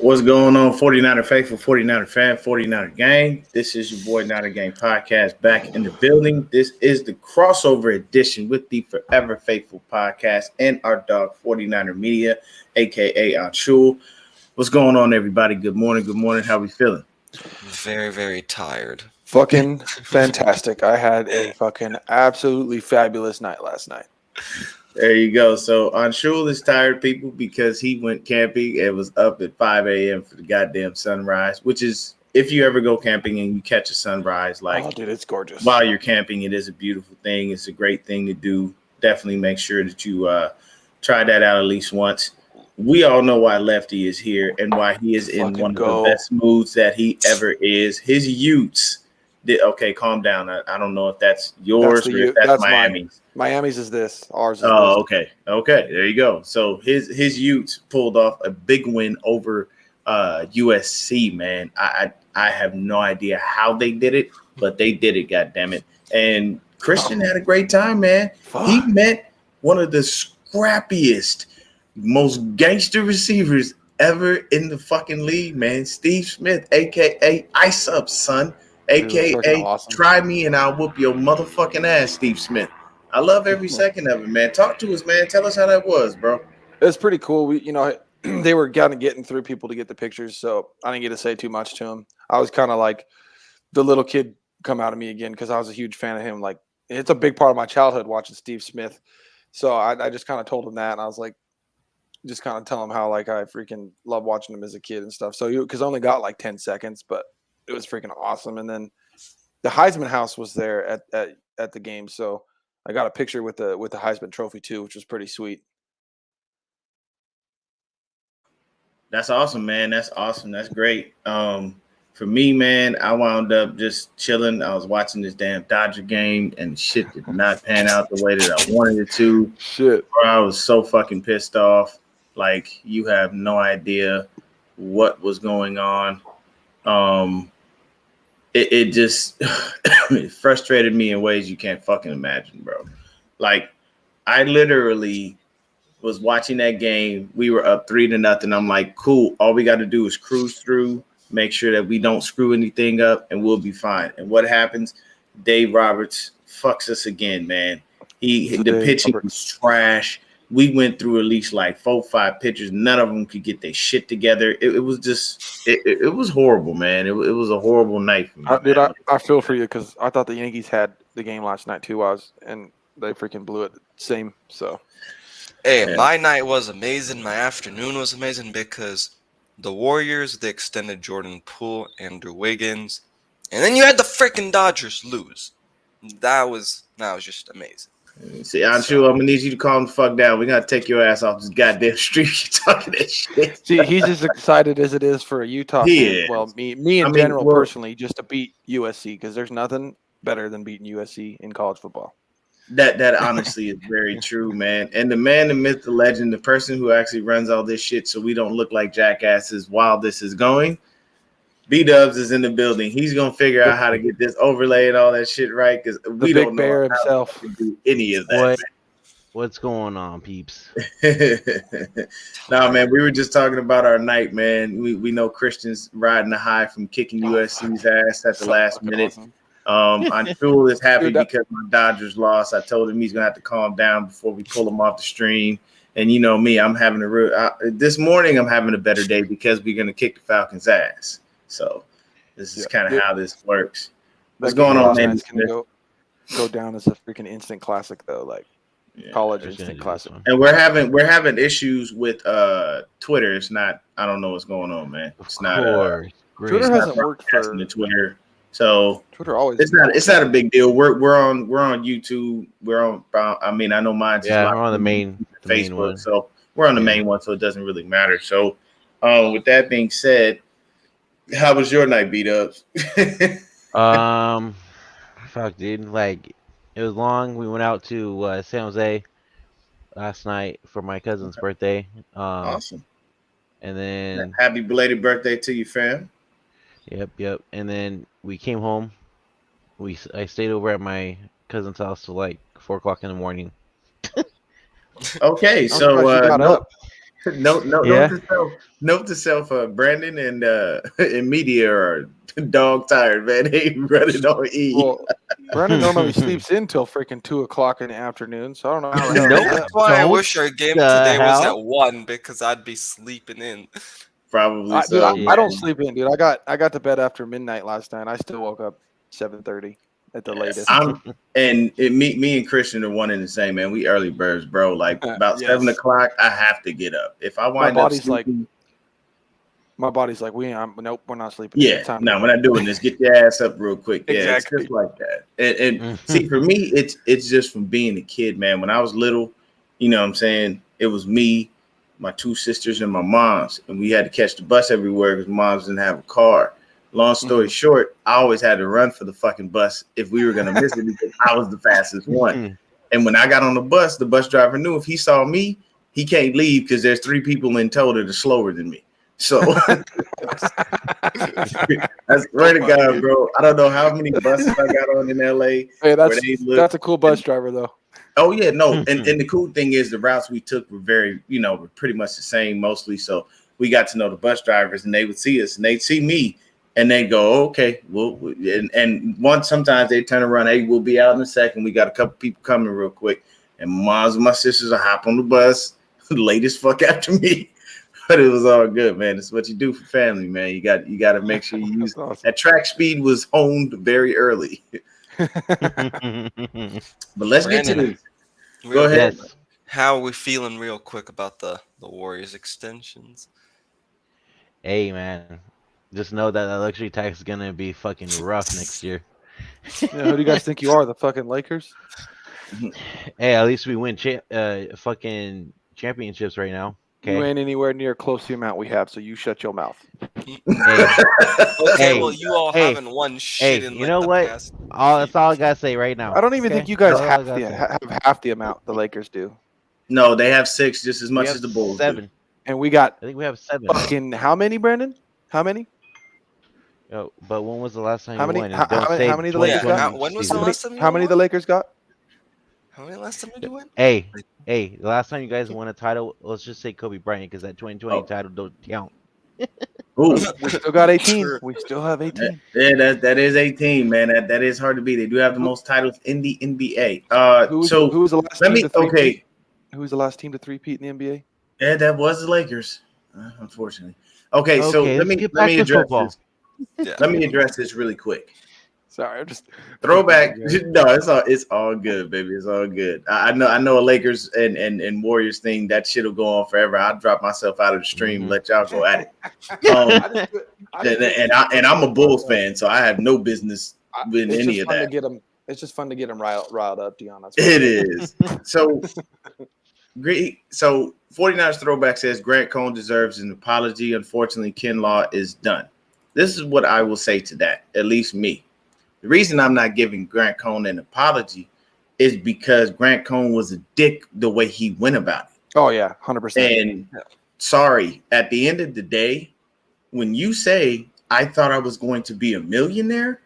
What's going on, 49er faithful, 49er fan, 49er gang? This is your boy Niner Gang podcast back in the building. This is the crossover edition with the Forever Faithful podcast and our dog 49er Media, aka Anshul. What's going on, everybody? Good morning. Good morning. How we feeling? Very, very tired. Fucking fantastic. I had a fucking absolutely fabulous night last night. There you go. So Anshul is tired, people, because he went camping and was up at 5 a.m. for the goddamn sunrise, which is, if you ever go camping and you catch a sunrise, Oh, dude, it's gorgeous. while you're camping, it is a beautiful thing. It's a great thing to do. Definitely make sure that you try that out at least once. We all know why Lefty is here and why he is in one of the best moods that he ever is. His Utes. Okay, calm down. I don't know if that's yours or if that's Miami's. Miami's is this. Ours is this. Okay. Okay. There you go. So his Utes pulled off a big win over USC, man. I have no idea how they did it, but they did it, goddammit. And Christian had a great time, man. Fuck. He met one of the scrappiest, most gangster receivers ever in the fucking league, man. Steve Smith, a.k.a. Ice Up, son. A.k.a. awesome. Try me and I'll whoop your motherfucking ass, Steve Smith. I love every second of it, man. Talk to us, man. Tell us how that was, bro. It was pretty cool. They were kind of getting through people to get the pictures, so I didn't get to say too much to him. I was kind of like the little kid come out of me again because I was a huge fan of him. Like, it's a big part of my childhood watching Steve Smith. So I just kind of told him that, and I was like, just kind of tell him how like I freaking love watching him as a kid and stuff. So because I only got like 10 seconds, but it was freaking awesome. And then the Heisman house was there at the game, so I got a picture with the Heisman trophy too, which was pretty sweet. That's awesome, man. That's awesome. That's great. For me, man, I wound up just chilling. I was watching this damn Dodger game, and shit did not pan out the way that I wanted it to. Shit, bro, I was so fucking pissed off. Like, you have no idea what was going on. It just it frustrated me in ways you can't fucking imagine, bro. Like, I literally was watching that game. We were up 3-0. I'm like, cool. All we got to do is cruise through, make sure that we don't screw anything up, and we'll be fine. And what happens? Dave Roberts fucks us again, man. The pitching was trash. We went through at least like 4-5 pitchers. None of them could get their shit together. It was just, it was horrible, man. It was a horrible night for me. I feel for you because I thought the Yankees had the game last night too. And they freaking blew it. Same. So, hey, yeah. My night was amazing. My afternoon was amazing because the Warriors, they extended Jordan Poole, Andrew Wiggins, and then you had the freaking Dodgers lose. That was just amazing. See, I'm sure I'm gonna need you to calm the fuck down. We're gonna take your ass off this goddamn street. You're talking that shit. See, he's as excited as it is for a Utah fan. Well, me in general, personally, just to beat USC because there's nothing better than beating USC in college football. That honestly is very true, man. And the man, the myth, the legend, the person who actually runs all this shit so we don't look like jackasses while this is going. B-Dubs is in the building. He's gonna figure out how to get this overlay and all that shit right because we don't know himself to do any of that. What's going on, peeps? Nah, man, we were just talking about our night, man. We know Christian's riding the high from kicking USC's ass at the last minute. Awesome. I'm sure is happy because my Dodgers lost. I told him he's gonna have to calm down before we pull him off the stream. And you know me, I'm having this morning. I'm having a better day because we're gonna kick the Falcons' ass. So this is kind of how this works. What's going on, man? It's gonna go down as a freaking instant classic, though. Like college instant classic. And we're having issues with Twitter. It's not. I don't know what's going on, man. It's not. Twitter hasn't worked for the Twitter. So Twitter always. It's not a big deal. We're on YouTube. We're on. I mean, I know mine's we're on the main Facebook. Main so we're on the main one, so it doesn't really matter. So with that being said. How was your night, B-Dubs? Fuck, dude. Like, it was long. We went out to San Jose last night for my cousin's birthday. Awesome. And then happy belated birthday to you, fam. Yep. And then we came home. I stayed over at my cousin's house till like 4:00 in the morning. Okay, so Yeah. Note to self. Brandon and media are dog tired, man. They running on E. Well, Brandon normally sleeps in till freaking 2:00 in the afternoon, so I don't know how the hell Nope. he does That's why I Don't. wish our game The today was hell? at 1 because I'd be sleeping in. Probably Dude, so. I don't man. sleep in, dude. I got to bed after midnight last night. I still woke up 7:30 at the latest. Me and Christian are one and the same, man. We early birds, bro. Like about Yes. 7:00, I have to get up. If I My wind up body's like, sleeping, nope, we're not sleeping. yeah, It's time to no, go. we're not doing this. Get your ass up real quick. Yeah, Exactly. it's just like that. And see, for me, it's just from being a kid, man. When I was little, you know what I'm saying? It was me, my two sisters, and my moms, and we had to catch the bus everywhere because moms didn't have a car. Long story short, I always had to run for the fucking bus if we were gonna miss it because I was the fastest one. And when I got on the bus driver knew if he saw me, he can't leave because there's 3 people in tow that are slower than me. So that's right to God, bro. I don't know how many buses I got on in LA. Hey, that's a cool bus driver though. Oh yeah, no. And the cool thing is the routes we took were were pretty much the same mostly. So we got to know the bus drivers and they would see us and they'd see me and they'd go, okay, well, and once sometimes they turn around, hey, we'll be out in a second. We got a couple people coming real quick. And moms and my sisters will hop on the bus late as fuck after me. But it was all good, man. It's what you do for family, man. You got to make sure you use Awesome. that track speed was honed very early. But let's get to Brandon, this. Go ahead. Yes. How are we feeling real quick about the Warriors extensions? Hey, man. Just know that luxury tax is gonna be fucking rough next year. Yeah, who do you guys think you are? The fucking Lakers? Hey, at least we win fucking championships right now. You Okay. ain't anywhere near close to the amount we have, so you shut your mouth. Hey, Okay, Hey, well, you all hey, haven't won shit in you like know the what? past. That's all I gotta say right now. I don't even okay? think you guys That's all I have gotta say. have half the amount the Lakers do. No, they have 6 just as We much have as the Bulls do. 7. And we got I think we have 7. fucking how many, Brandon? How many? Yo, but when was the last time How you many- won? how- And don't how say many the Lakers got? 2020 When was season. the last time you How many won? the Lakers got? How many last time did you win? Hey, the last time you guys won a title, let's just say Kobe Bryant, because that 2020 title don't count. Ooh. We still got 18. Sure. We still have 18. Yeah, that is 18, man. That is hard to beat. They do have the most titles in the NBA. Who was the last let team me to three-peat? okay. Who was the last team to three-peat in the NBA? Yeah, that was the Lakers, unfortunately. Okay, so Okay, let let's me get let back me to address football. this. Yeah. Let me address this really quick. Sorry, I'm just Throwback. No, it's all good, baby. It's all good. I know a Lakers and Warriors thing that shit'll go on forever. I'll drop myself out of the stream, and let y'all go at it. And I'm a Bulls fan, so I have no business with It's any just of fun that. to get them. It's just fun to get them riled up, Deon. That's It is. So 49ers throwback says Grant Cohn deserves an apology. Unfortunately, Ken Law is done. This is what I will say to that, at least me. The reason I'm not giving Grant Cohn an apology is because Grant Cohn was a dick the way he went about it. Oh yeah, 100%. And sorry, at the end of the day, when you say I thought I was going to be a millionaire,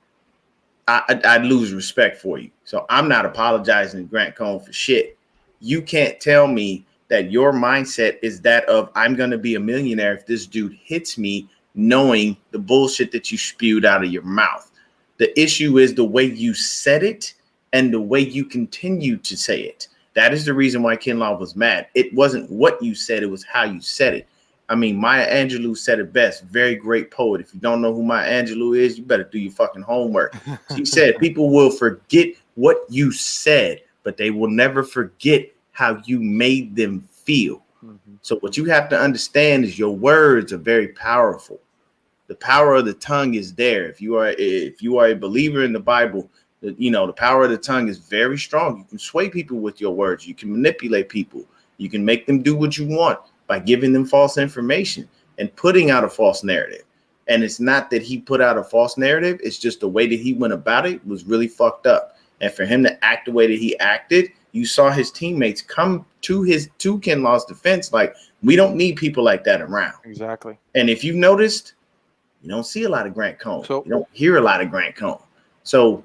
I'd lose respect for you. So I'm not apologizing to Grant Cohn for shit. You can't tell me that your mindset is that of I'm going to be a millionaire if this dude hits me, knowing the bullshit that you spewed out of your mouth. The issue is the way you said it and the way you continue to say it. That is the reason why Ken Law was mad. It wasn't what you said, it was how you said it. I mean, Maya Angelou said it best. Very great poet. If you don't know who Maya Angelou is, you better do your fucking homework. She said, people will forget what you said, but they will never forget how you made them feel. Mm-hmm. So what you have to understand is your words are very powerful. The power of the tongue is there. If you are a believer in the Bible, the power of the tongue is very strong. You can sway people with your words. You can manipulate people. You can make them do what you want by giving them false information and putting out a false narrative. And it's not that he put out a false narrative. It's just the way that he went about it was really fucked up. And for him to act the way that he acted, you saw his teammates come to Ken Law's defense. Like, we don't need people like that around. Exactly. And if you've noticed, you don't see a lot of Grant Cohn. So, you don't hear a lot of Grant Cohn. So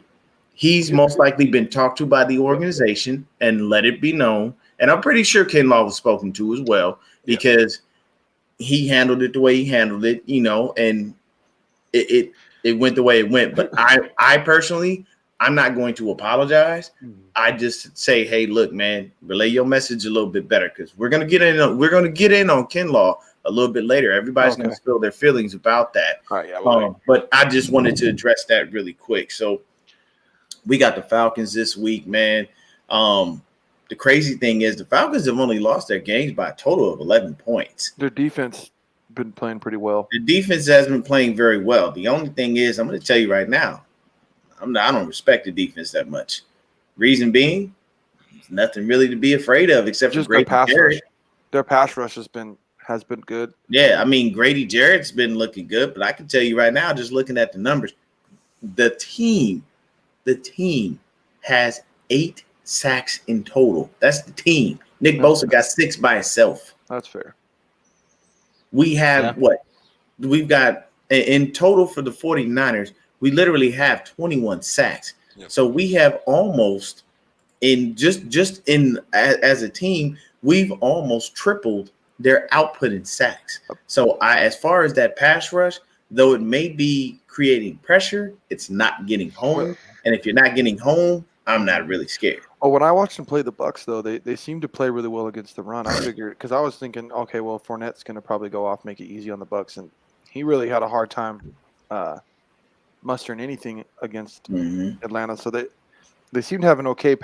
he's most likely been talked to by the organization and let it be known And I'm pretty sure Kinlaw was spoken to as well because he handled it the way he handled it, and it went the way it went. But I personally, I'm not going to apologize. I just say, hey, look, man, relay your message a little bit better because we're gonna get in on Kinlaw a little bit later. Everybody's gonna spill their feelings about that. All right, yeah, but I just wanted to address that really quick. So we got the Falcons this week, man. The crazy thing is the Falcons have only lost their games by a total of 11 points. Their defense been playing pretty well. The defense has been playing very well. The only thing is, I'm going to tell you right now, I don't respect the defense that much. Reason being, there's nothing really to be afraid of except Just for Grady Jarrett. Their pass rush has been good. Yeah, I mean, Grady Jarrett's been looking good, but I can tell you right now, just looking at the numbers, the team has 8 sacks in total. That's the team. Nick Bosa got 6 by himself. That's fair. We have we've got in total for the 49ers, we literally have 21 sacks. Yep. So we have almost as a team, we've almost tripled their output in sacks. So as far as that pass rush, though it may be creating pressure, it's not getting home. And if you're not getting home, I'm not really scared. Oh, when I watched them play the Bucs, though, they seem to play really well against the run. I figured because I was thinking, okay, well, Fournette's going to probably go off, make it easy on the Bucs, and he really had a hard time mustering anything against Atlanta. So they seem to have an okay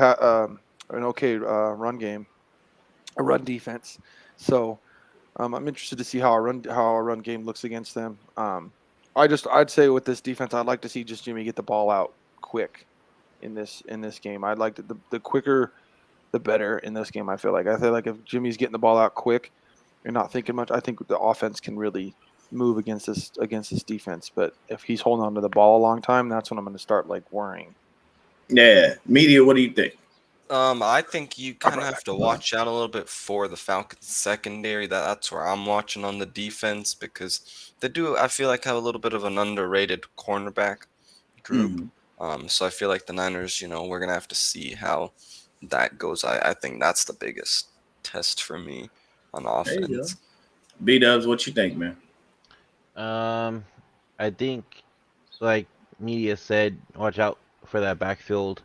run game, a run defense. So I'm interested to see how our run game looks against them. I'd say with this defense, I'd like to see just Jimmy get the ball out quick in this game. I'd like the quicker, the better in this game. I feel like if Jimmy's getting the ball out quick, you're not thinking much. I think the offense can really move against this defense. But if he's holding on to the ball a long time, that's when I'm going to start worrying. Yeah, media. What do you think? I think you kind of have to watch out a little bit for the Falcons secondary. That's where I'm watching on the defense because they do, I feel like, have a little bit of an underrated cornerback group. So I feel like the Niners, we're going to have to see how that goes. I think that's the biggest test for me on offense. B-Dubs, what you think, man? I think, like media said, watch out for that backfield.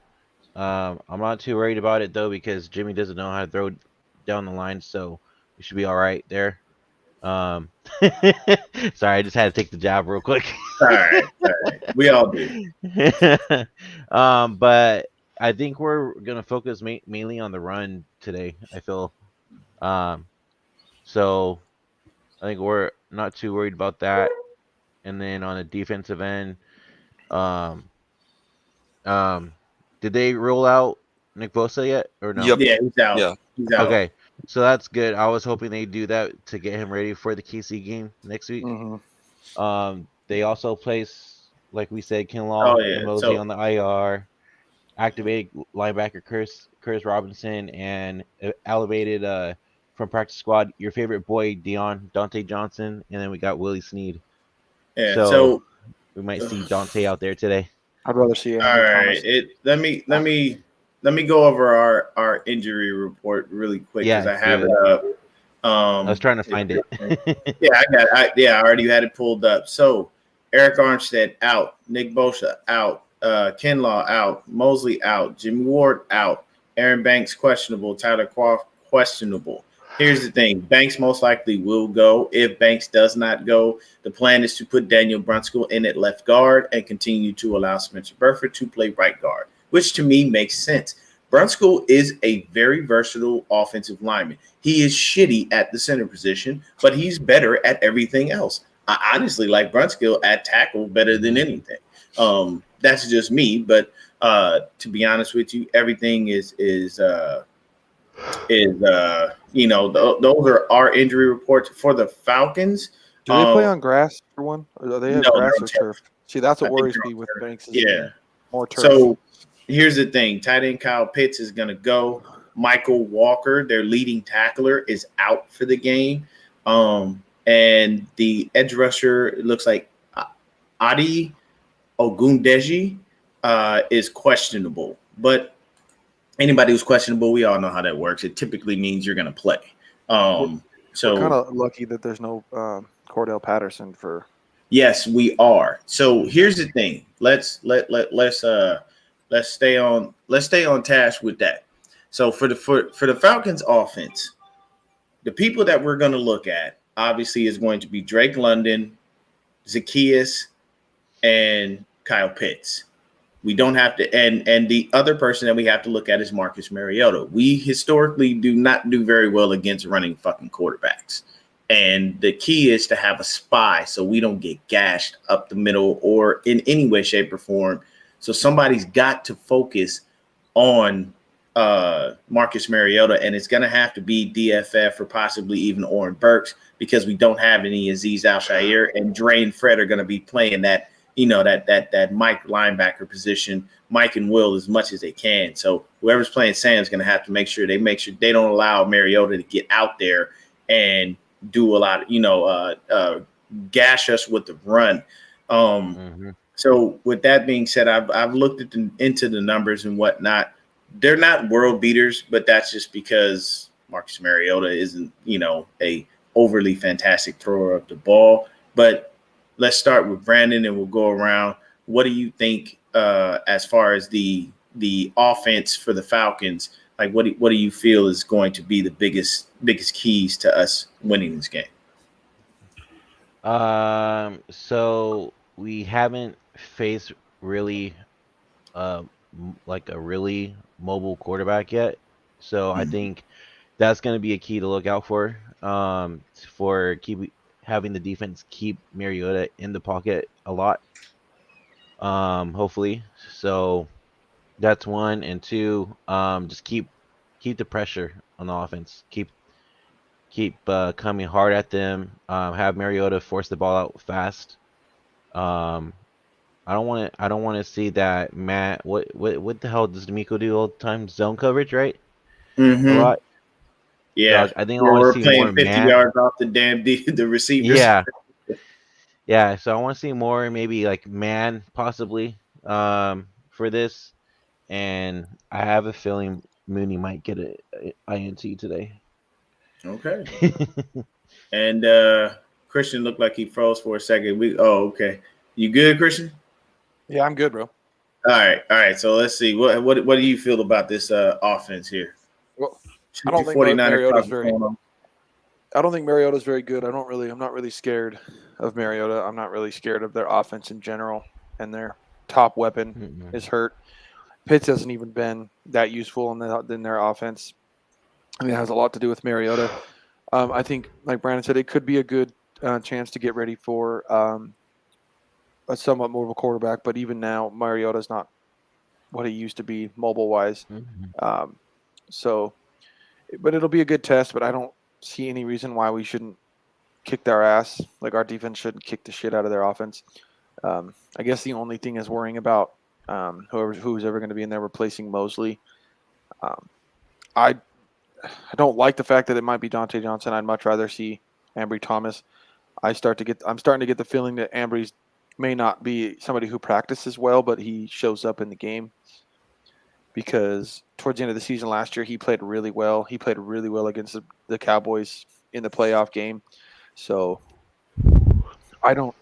I'm not too worried about it, though, because Jimmy doesn't know how to throw down the line, so we should be all right there. Sorry, I just had to take the jab real quick. All right. We all do. But I think we're gonna focus mainly on the run today. I feel, so I think we're not too worried about that. And then on the defensive end, did they roll out Nick Bosa yet or no? Yep. Yeah, he's out. Yeah. He's out. Okay, so that's good. I was hoping they'd do that to get him ready for the KC game next week. They also placed, like we said, Kinlaw and Mosey on the IR, activated linebacker Curtis Robinson, and elevated from practice squad your favorite boy Deon Dante Johnson, and then we got Willie Snead. Yeah, so we might see Dante out there today. I'd rather see. All right, let me go over our injury report really quick because I have it up. I was trying to find it. I already had it pulled up. So Eric Armstead out, Nick Bosa out, Kinlaw out, Mosley out, Jimmy Ward out, Aaron Banks questionable, Tyler Croft questionable. Here's the thing. Banks most likely will go. If Banks does not go, the plan is to put Daniel Brunskill in at left guard and continue to allow Spencer Burford to play right guard, which to me makes sense. Brunskill is a very versatile offensive lineman. He is shitty at the center position, but he's better at everything else. I honestly like Brunskill at tackle better than anything. That's just me, but to be honest with you, everything is those are our injury reports for the Falcons. Do they play on grass for one? Or do they have grass or turf? See, that's what worries me with Banks. More turf. So here's the thing: tight end Kyle Pitts is going to go. Michael Walker, their leading tackler, is out for the game, and the edge rusher, it looks like Adi Ogundeji is questionable, but anybody who's questionable, we all know how that works. It typically means you're going to play. We're kind of lucky that there's no Cordell Patterson for. Yes, we are. So here's the thing. Let's stay on task with that. So for the Falcons offense, the people that we're going to look at obviously is going to be Drake London, Zacchaeus, and Kyle Pitts. We don't have to, and the other person that we have to look at is Marcus Mariota. We historically do not do very well against running fucking quarterbacks. And the key is to have a spy so we don't get gashed up the middle or in any way, shape, or form. So somebody's got to focus on Marcus Mariota, and it's going to have to be DFF or possibly even Oren Burks because we don't have any Azeez Al-Shaair, and Dre and Fred are going to be playing that, that Mike linebacker position, Mike and Will, as much as they can. So whoever's playing Sam is going to have to make sure they don't allow Mariota to get out there and do a lot of, gash us with the run. So with that being said, I've looked into the numbers and whatnot. They're not world beaters, but that's just because Marcus Mariota isn't, a overly fantastic thrower of the ball. But let's start with Brandon and we'll go around. What do you think as far as the offense for the Falcons? Like, what do you feel is going to be the biggest keys to us winning this game? So we haven't faced really, like a really mobile quarterback yet. So I think that's going to be a key to look out for having the defense keep Mariota in the pocket a lot. Hopefully. So that's one, and two, just keep the pressure on the offense. Keep coming hard at them. Have Mariota force the ball out fast. I don't want to see that Matt. What the hell does D'Amico do all the time? Zone coverage, right? A lot. Yeah, I think I want to see playing more 50 man. yards off the damn the receivers. Yeah. So I want to see more, maybe like man, possibly, for this. And I have a feeling Mooney might get a INT today. Okay. And Christian looked like he froze for a second. Okay. You good, Christian? Yeah, I'm good, bro. All right. So let's see. What do you feel about this offense here? Well, I don't think Mariota's very good. I'm not really scared of Mariota. I'm not really scared of their offense in general, and their top weapon is hurt. Pitts hasn't even been that useful in their offense. I mean, it has a lot to do with Mariota. I think, like Brandon said, it could be a good chance to get ready for a somewhat more of a quarterback. But even now, Mariota's not what he used to be mobile-wise. But it'll be a good test. But I don't see any reason why we shouldn't kick their ass. Like, our defense shouldn't kick the shit out of their offense. I guess the only thing is worrying about who's ever going to be in there replacing Mosley. I don't like the fact that it might be Dante Johnson. I'd much rather see Ambry Thomas. I'm starting to get the feeling that Ambry may not be somebody who practices well, but he shows up in the game. Because towards the end of the season last year, he played really well. He played really well against the Cowboys in the playoff game. So I don't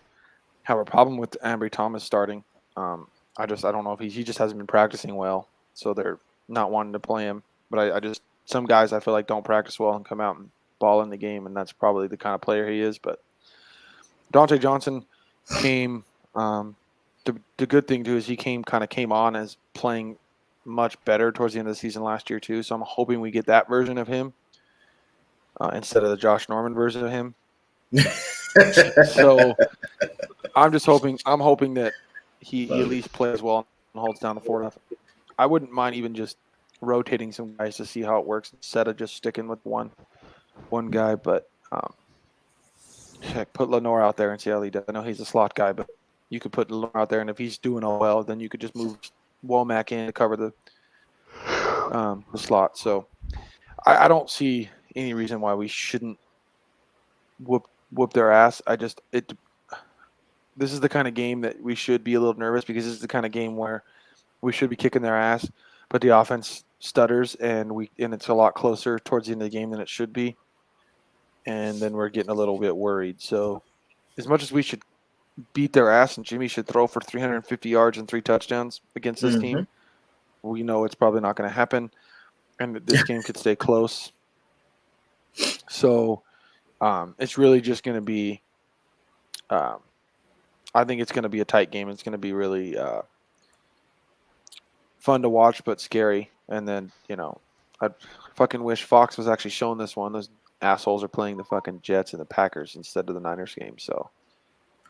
have a problem with Ambry Thomas starting. I don't know if he just hasn't been practicing well, so they're not wanting to play him. But some guys I feel like don't practice well and come out and ball in the game, and that's probably the kind of player he is. But Dante Johnson came. The good thing too is he came on as playing much better towards the end of the season last year too. So I'm hoping we get that version of him instead of the Josh Norman version of him. So I'm hoping that he at least plays well and holds down the fort. I wouldn't mind even just rotating some guys to see how it works instead of just sticking with one guy. But put Lenore out there and see how he does. I know he's a slot guy, but you could put Lenore out there, and if he's doing all well, then you could just move Womack in to cover the slot. So I don't see any reason why we shouldn't whoop their ass. This is the kind of game that we should be a little nervous because this is the kind of game where we should be kicking their ass, but the offense stutters, and it's a lot closer towards the end of the game than it should be, and then we're getting a little bit worried. So, as much as we should beat their ass, and Jimmy should throw for 350 yards and 3 touchdowns against this team, we know it's probably not going to happen, and that this game could stay close. So, it's really just going to be. I think it's going to be a tight game. It's going to be really fun to watch, but scary. And then, I fucking wish Fox was actually showing this one. Those assholes are playing the fucking Jets and the Packers instead of the Niners game. So,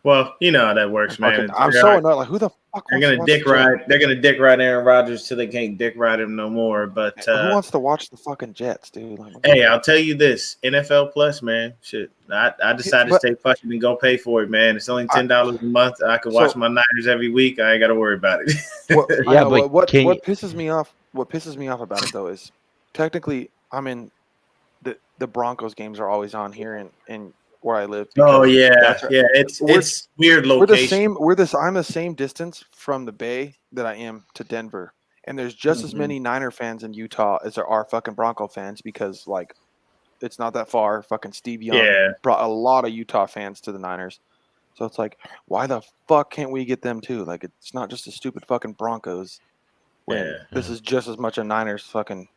well, you know how that works, man. I'm so annoyed. Like, who the fuck? They're gonna dick ride. They're gonna dick ride Aaron Rodgers till they can't dick ride him no more. But who wants to watch the fucking Jets, dude? Like, hey, I'll tell you this: NFL Plus, man. Shit, I decided to stay fucking and go pay for it, man. It's only $10 a month. I could watch my Niners every week. I ain't got to worry about it. What pisses me off? What pisses me off about it though is technically, the Broncos games are always on here in where I live. Oh yeah, it's weird location. I'm the same distance from the Bay that I am to Denver, and there's just as many Niner fans in Utah as there are fucking Bronco fans because like it's not that far. Fucking Steve Young brought a lot of Utah fans to the Niners, so it's like why the fuck can't we get them too? Like it's not just the stupid fucking Broncos. This is just as much a Niners fucking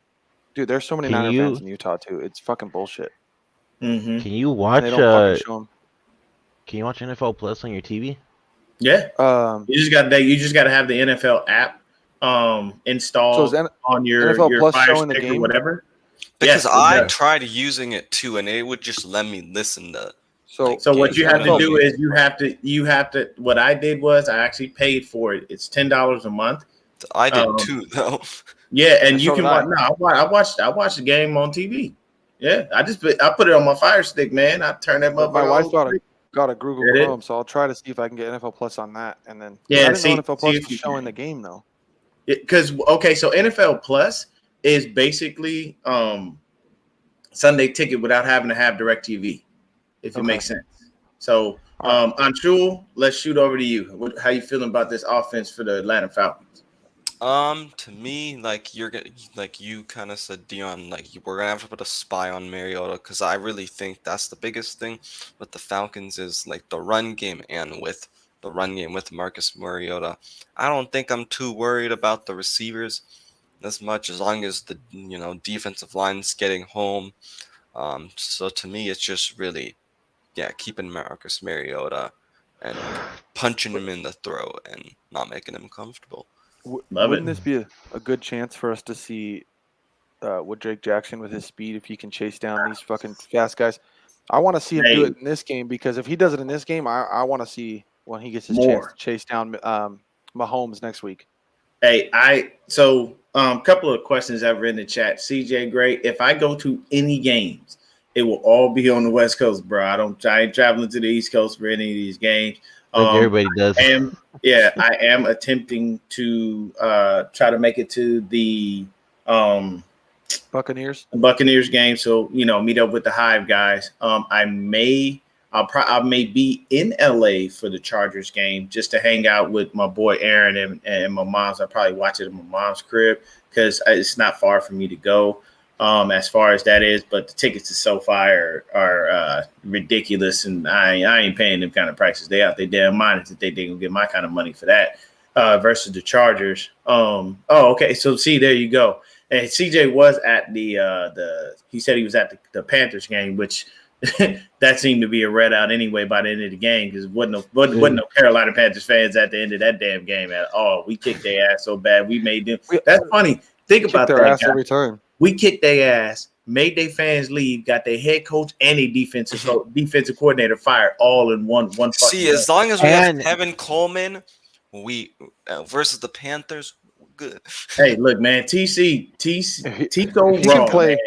dude. There's so many Niner fans in Utah too. It's fucking bullshit. Can you watch? Can you watch NFL Plus on your TV? Yeah. You just got to have the NFL app installed on your NFL Plus Fire showing Stick the game? or whatever. Because I tried using it too, and it would just let me listen to. So what you have to do is you have to. What I did was I actually paid for it. It's $10 a month. I did too, though. Yeah, and you can watch. No, I watched the game on TV. Yeah, I put it on my Fire Stick, man. I turn that up. My wife got a Google Chrome, so I'll try to see if I can get NFL Plus on that, and then I didn't know NFL Plus was showing the game though. Because so NFL Plus is basically Sunday Ticket without having to have DirecTV, if it makes sense. So Anshul, let's shoot over to you. How you feeling about this offense for the Atlanta Falcons? To me, like you kind of said, Deon, like we're gonna have to put a spy on Mariota because I really think that's the biggest thing with the Falcons is like the run game and with the run game with Marcus Mariota. I don't think I'm too worried about the receivers as much as long as the defensive line's getting home. So to me, it's just really keeping Marcus Mariota and punching him in the throat and not making him comfortable. Wouldn't this be a good chance for us to see what Drake Jackson with his speed, if he can chase down these fucking fast guys? I want to see him do it in this game because if he does it in this game, I want to see when he gets his chance to chase down Mahomes next week. Hey, couple of questions I've read in the chat. CJ Gray, if I go to any games, it will all be on the West Coast, bro. I ain't traveling to the East Coast for any of these games. Everybody does. I am attempting to try to make it to the Buccaneers game. So meet up with the Hive guys. I may be in LA for the Chargers game just to hang out with my boy Aaron and my mom's. I'll probably watch it at my mom's crib because it's not far for me to go. As far as that is, but the tickets to SoFi are ridiculous, and I ain't paying them kind of prices. They out their damn mind that they gonna get my kind of money for that versus the Chargers. Okay, so see, there you go. And CJ was at he said he was at the Panthers game, which that seemed to be a red out anyway by the end of the game because wasn't no Carolina Panthers fans at the end of that damn game at all. We kicked their ass so bad we made them. That's funny. Think about that. Ass every time. We kicked their ass, made their fans leave, got their head coach and a defensive coordinator fired all in one. See, as long as we have Kevin Coleman, we versus the Panthers, good. Hey, look, man, Tico Raw, man.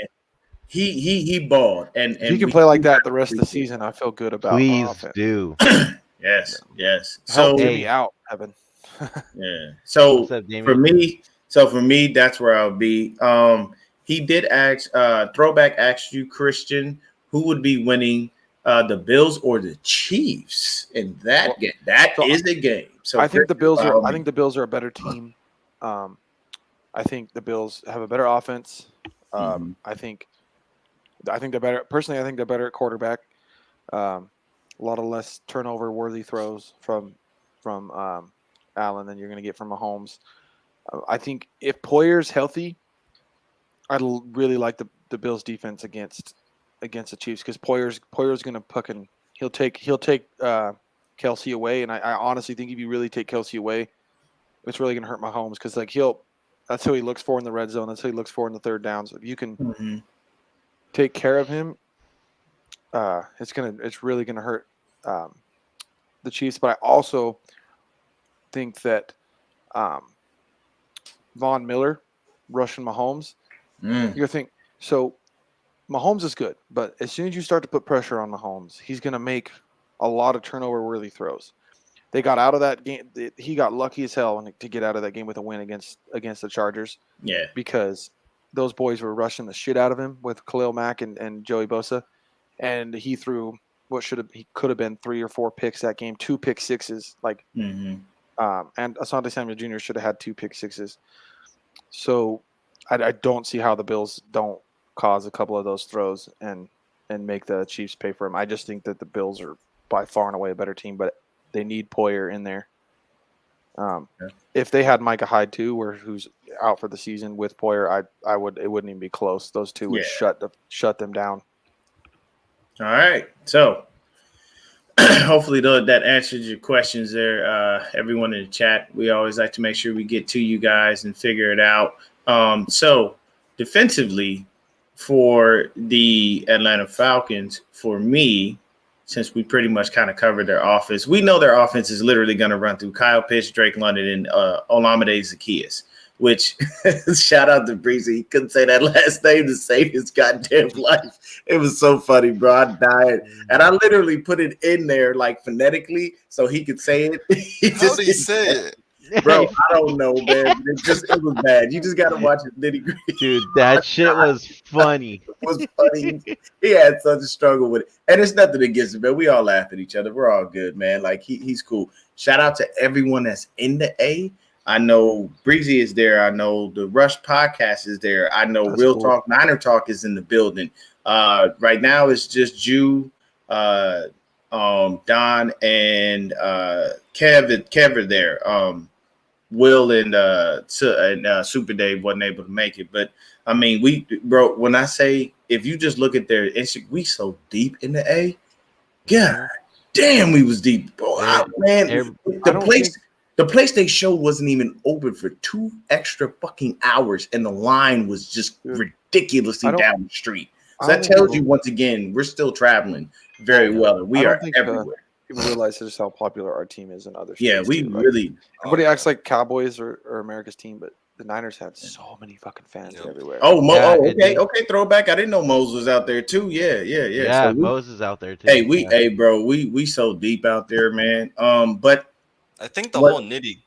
He balled, and he can play like that the rest of the season. I feel good about. Please do. Yes. So me out, Evan. Yeah. So for me, that's where I'll be. He did ask, Throwback asked you, Christian, who would be winning the Bills or the Chiefs in that game? That is the game. So I think the Bills are a better team. I think the Bills have a better offense. I think they're better. Personally, I think they're better at quarterback. A lot of less turnover-worthy throws from Allen than you're going to get from Mahomes. I think if Poyer's healthy, I'd really like the Bills' defense against the Chiefs because Poyer's going to fucking he'll take Kelsey away, and I honestly think if you really take Kelsey away, it's really going to hurt Mahomes because like that's who he looks for in the red zone. That's who he looks for in the third downs. If you can take care of him, it's really gonna hurt the Chiefs. But I also think that Von Miller rushing Mahomes, you're thinking so. Mahomes is good, but as soon as you start to put pressure on Mahomes, he's gonna make a lot of turnover-worthy throws. They got out of that game. He got lucky as hell to get out of that game with a win against the Chargers. Yeah, because those boys were rushing the shit out of him with Khalil Mack and Joey Bosa, and he threw he could have been 3 or 4 picks that game, 2 pick sixes, like, and Asante Samuel Jr. should have had 2 pick sixes. So I don't see how the Bills don't cause a couple of those throws and make the Chiefs pay for them. I just think that the Bills are by far and away a better team, but they need Poyer in there. If they had Micah Hyde too, who's out for the season with Poyer, it wouldn't even be close. Those two would shut them down. All right, so hopefully that answers your questions there. Everyone in the chat, we always like to make sure we get to you guys and figure it out. So defensively for the Atlanta Falcons, for me, since we pretty much kind of covered their offense, we know their offense is literally going to run through Kyle Pitts, Drake London, and Olamide Zaccheaus, which shout out to Breezy. He couldn't say that last name to save his goddamn life. It was so funny, bro. I died. And I literally put it in there like phonetically so he could say it. How did he say it? Bro, I don't know, man. It was bad. You just got to watch it nitty-gritty. Dude, that shit was funny. It was funny. He had such a struggle with it. And it's nothing against him, man. We all laugh at each other. We're all good, man. Like, he's cool. Shout out to everyone that's in the A. I know Breezy is there. I know the Rush podcast is there. I know that's Real cool. Talk, Niner Talk is in the building. Right now it's just Jew, Don, and Kev are there. Will and Super Dave wasn't able to make it, but I mean, when I say if you just look at their Instagram, we so deep in the A, God damn, we was deep, bro. The place they showed wasn't even open for 2 extra fucking hours, and the line was just ridiculously down the street. So that tells you once again we're still traveling very well. We are everywhere. People realize just how popular our team is in other states. Yeah, we really. Everybody acts like Cowboys are America's team, but the Niners have so many fucking fans everywhere. Okay, throwback. I didn't know Mose was out there too. Yeah. Yeah, so Mose is out there too. Hey, bro, we so deep out there, man. But I think the whole nitty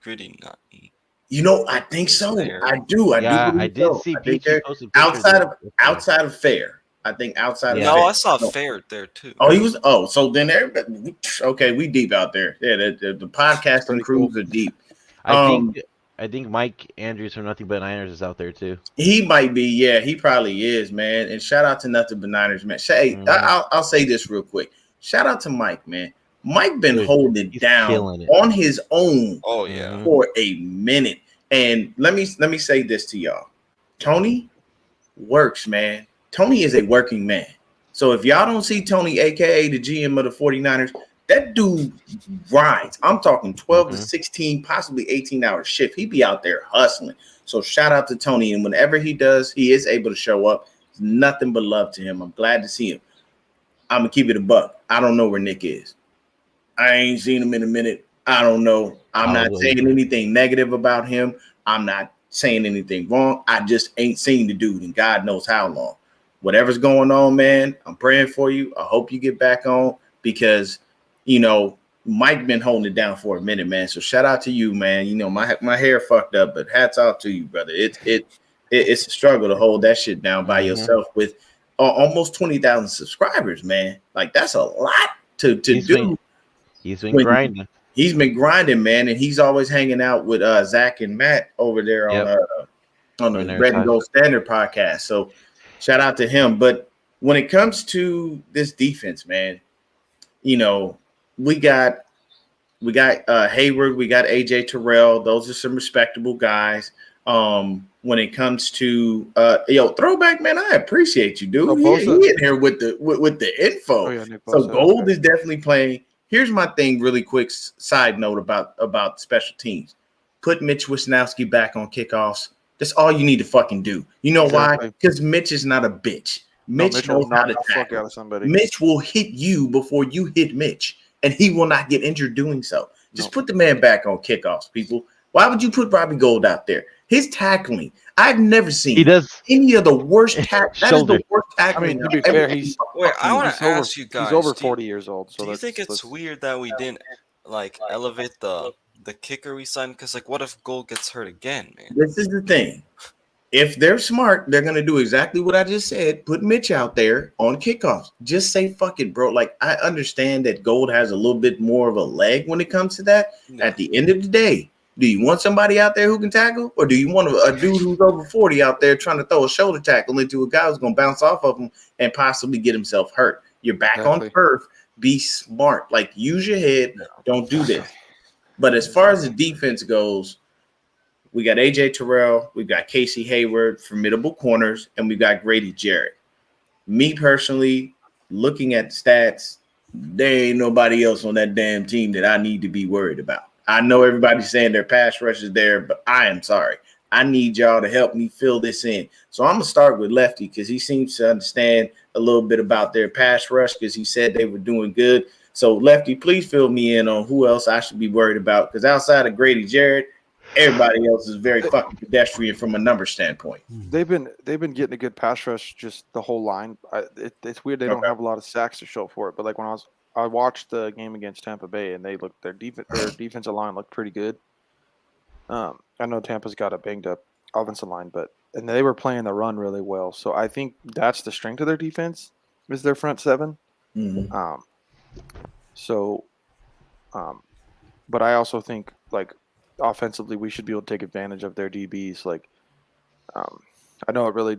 gritty. I think so. I do. I did see Peachy posting outside of Fair. I think outside of Fair. I saw Fair there too. Oh, he was. Oh, so then everybody. Okay, we deep out there. Yeah, the podcasting crews are deep. I think Mike Andrews from Nothing But Niners is out there too. He might be. Yeah, he probably is, man. And shout out to Nothing But Niners, man. I'll say this real quick. Shout out to Mike, man. Mike been holding it down on his own for a minute. And let me say this to y'all. Tony works, man. Tony is a working man. So if y'all don't see Tony, a.k.a. the GM of the 49ers, that dude grinds. I'm talking 12 to 16, possibly 18-hour shift. He be out there hustling. So shout out to Tony. And whenever he does, he is able to show up. It's nothing but love to him. I'm glad to see him. I'm going to keep it a buck. I don't know where Nick is. I ain't seen him in a minute. I don't know. I'm not saying anything negative about him. I'm not saying anything wrong. I just ain't seen the dude in God knows how long. Whatever's going on, man, I'm praying for you. I hope you get back on because, Mike been holding it down for a minute, man. So shout out to you, man. My hair fucked up, but hats off to you, brother. It's a struggle to hold that shit down by yourself with almost 20,000 subscribers, man. Like that's a lot to do. He's been grinding. He's been grinding, man, and he's always hanging out with Zach and Matt over there on the Red and Gold Standard podcast. So shout out to him. But when it comes to this defense, man, you know, we got Hayward, we got AJ Terrell. Those are some respectable guys. When it comes to throwback, man, I appreciate you, dude. He in here with the info. So Gold is definitely playing. Here's my thing, really quick side note about special teams. Put Mitch Wisnowski back on kickoffs. That's all you need to fucking do. You know why? Because Mitch is not a bitch. Mitch knows how to tackle. Out of somebody. Mitch will hit you before you hit Mitch, and he will not get injured doing so. Just put the man back on kickoffs, people. Why would you put Robbie Gould out there? His tackling, I've never seen any of the worst tackling. That is the worst tackling. I mean, to be fair, I want to ask you guys. He's over 40 years old. So do you think it's weird that we didn't elevate the kicker we signed? Because what if Gould gets hurt again, man? This is the thing. If they're smart, they're gonna do exactly what I just said. Put Mitch out there on kickoffs. Just say fuck it, bro. I understand that Gould has a little bit more of a leg when it comes to that. Yeah. At the end of the day, do you want somebody out there who can tackle, or do you want a dude who's over 40 out there trying to throw a shoulder tackle into a guy who's gonna bounce off of him and possibly get himself hurt? You're back on turf. Be smart. Use your head. Don't do this. But as far as the defense goes, we got AJ Terrell, we've got Casey Hayward, formidable corners, and we've got Grady Jarrett. Me personally, looking at the stats, there ain't nobody else on that damn team that I need to be worried about. I know everybody's saying their pass rush is there, but I am sorry. I need y'all to help me fill this in. So I'm going to start with Lefty because he seems to understand a little bit about their pass rush because he said they were doing good. So, Lefty, please fill me in on who else I should be worried about because outside of Grady Jarrett, everybody else is very fucking pedestrian from a number standpoint. They've been getting a good pass rush just the whole line. It's weird they don't have a lot of sacks to show for it, but when I watched the game against Tampa Bay and their defensive line looked pretty good. I know Tampa's got a banged up offensive line, and they were playing the run really well. So I think that's the strength of their defense is their front seven. Mm-hmm. But I also think offensively we should be able to take advantage of their DBs. I know it really,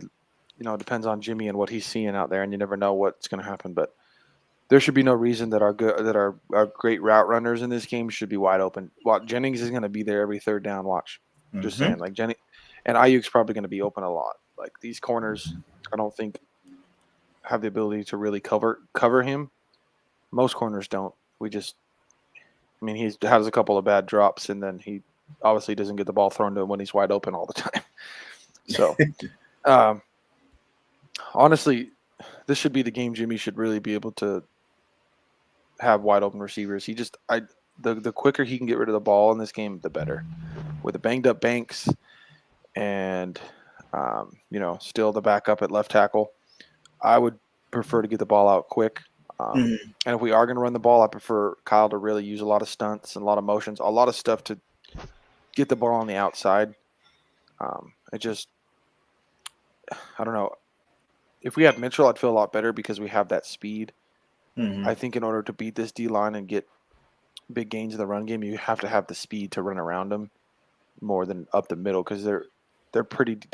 depends on Jimmy and what he's seeing out there, and you never know what's going to happen. But there should be no reason that our great route runners in this game should be wide open. Jennings is going to be there every third down. Watch, just saying. Jennings and Ayuk's probably going to be open a lot. These corners, I don't think have the ability to really cover him. Most corners don't. He has a couple of bad drops, and then he obviously doesn't get the ball thrown to him when he's wide open all the time. So, honestly, this should be the game Jimmy should really be able to have wide open receivers. The quicker he can get rid of the ball in this game, the better. With the banged up Banks and still the backup at left tackle, I would prefer to get the ball out quick. And if we are going to run the ball, I prefer Kyle to really use a lot of stunts and a lot of motions, a lot of stuff to get the ball on the outside. I don't know. If we had Mitchell, I'd feel a lot better because we have that speed. I think in order to beat this D-line and get big gains in the run game, you have to have the speed to run around them more than up the middle because they're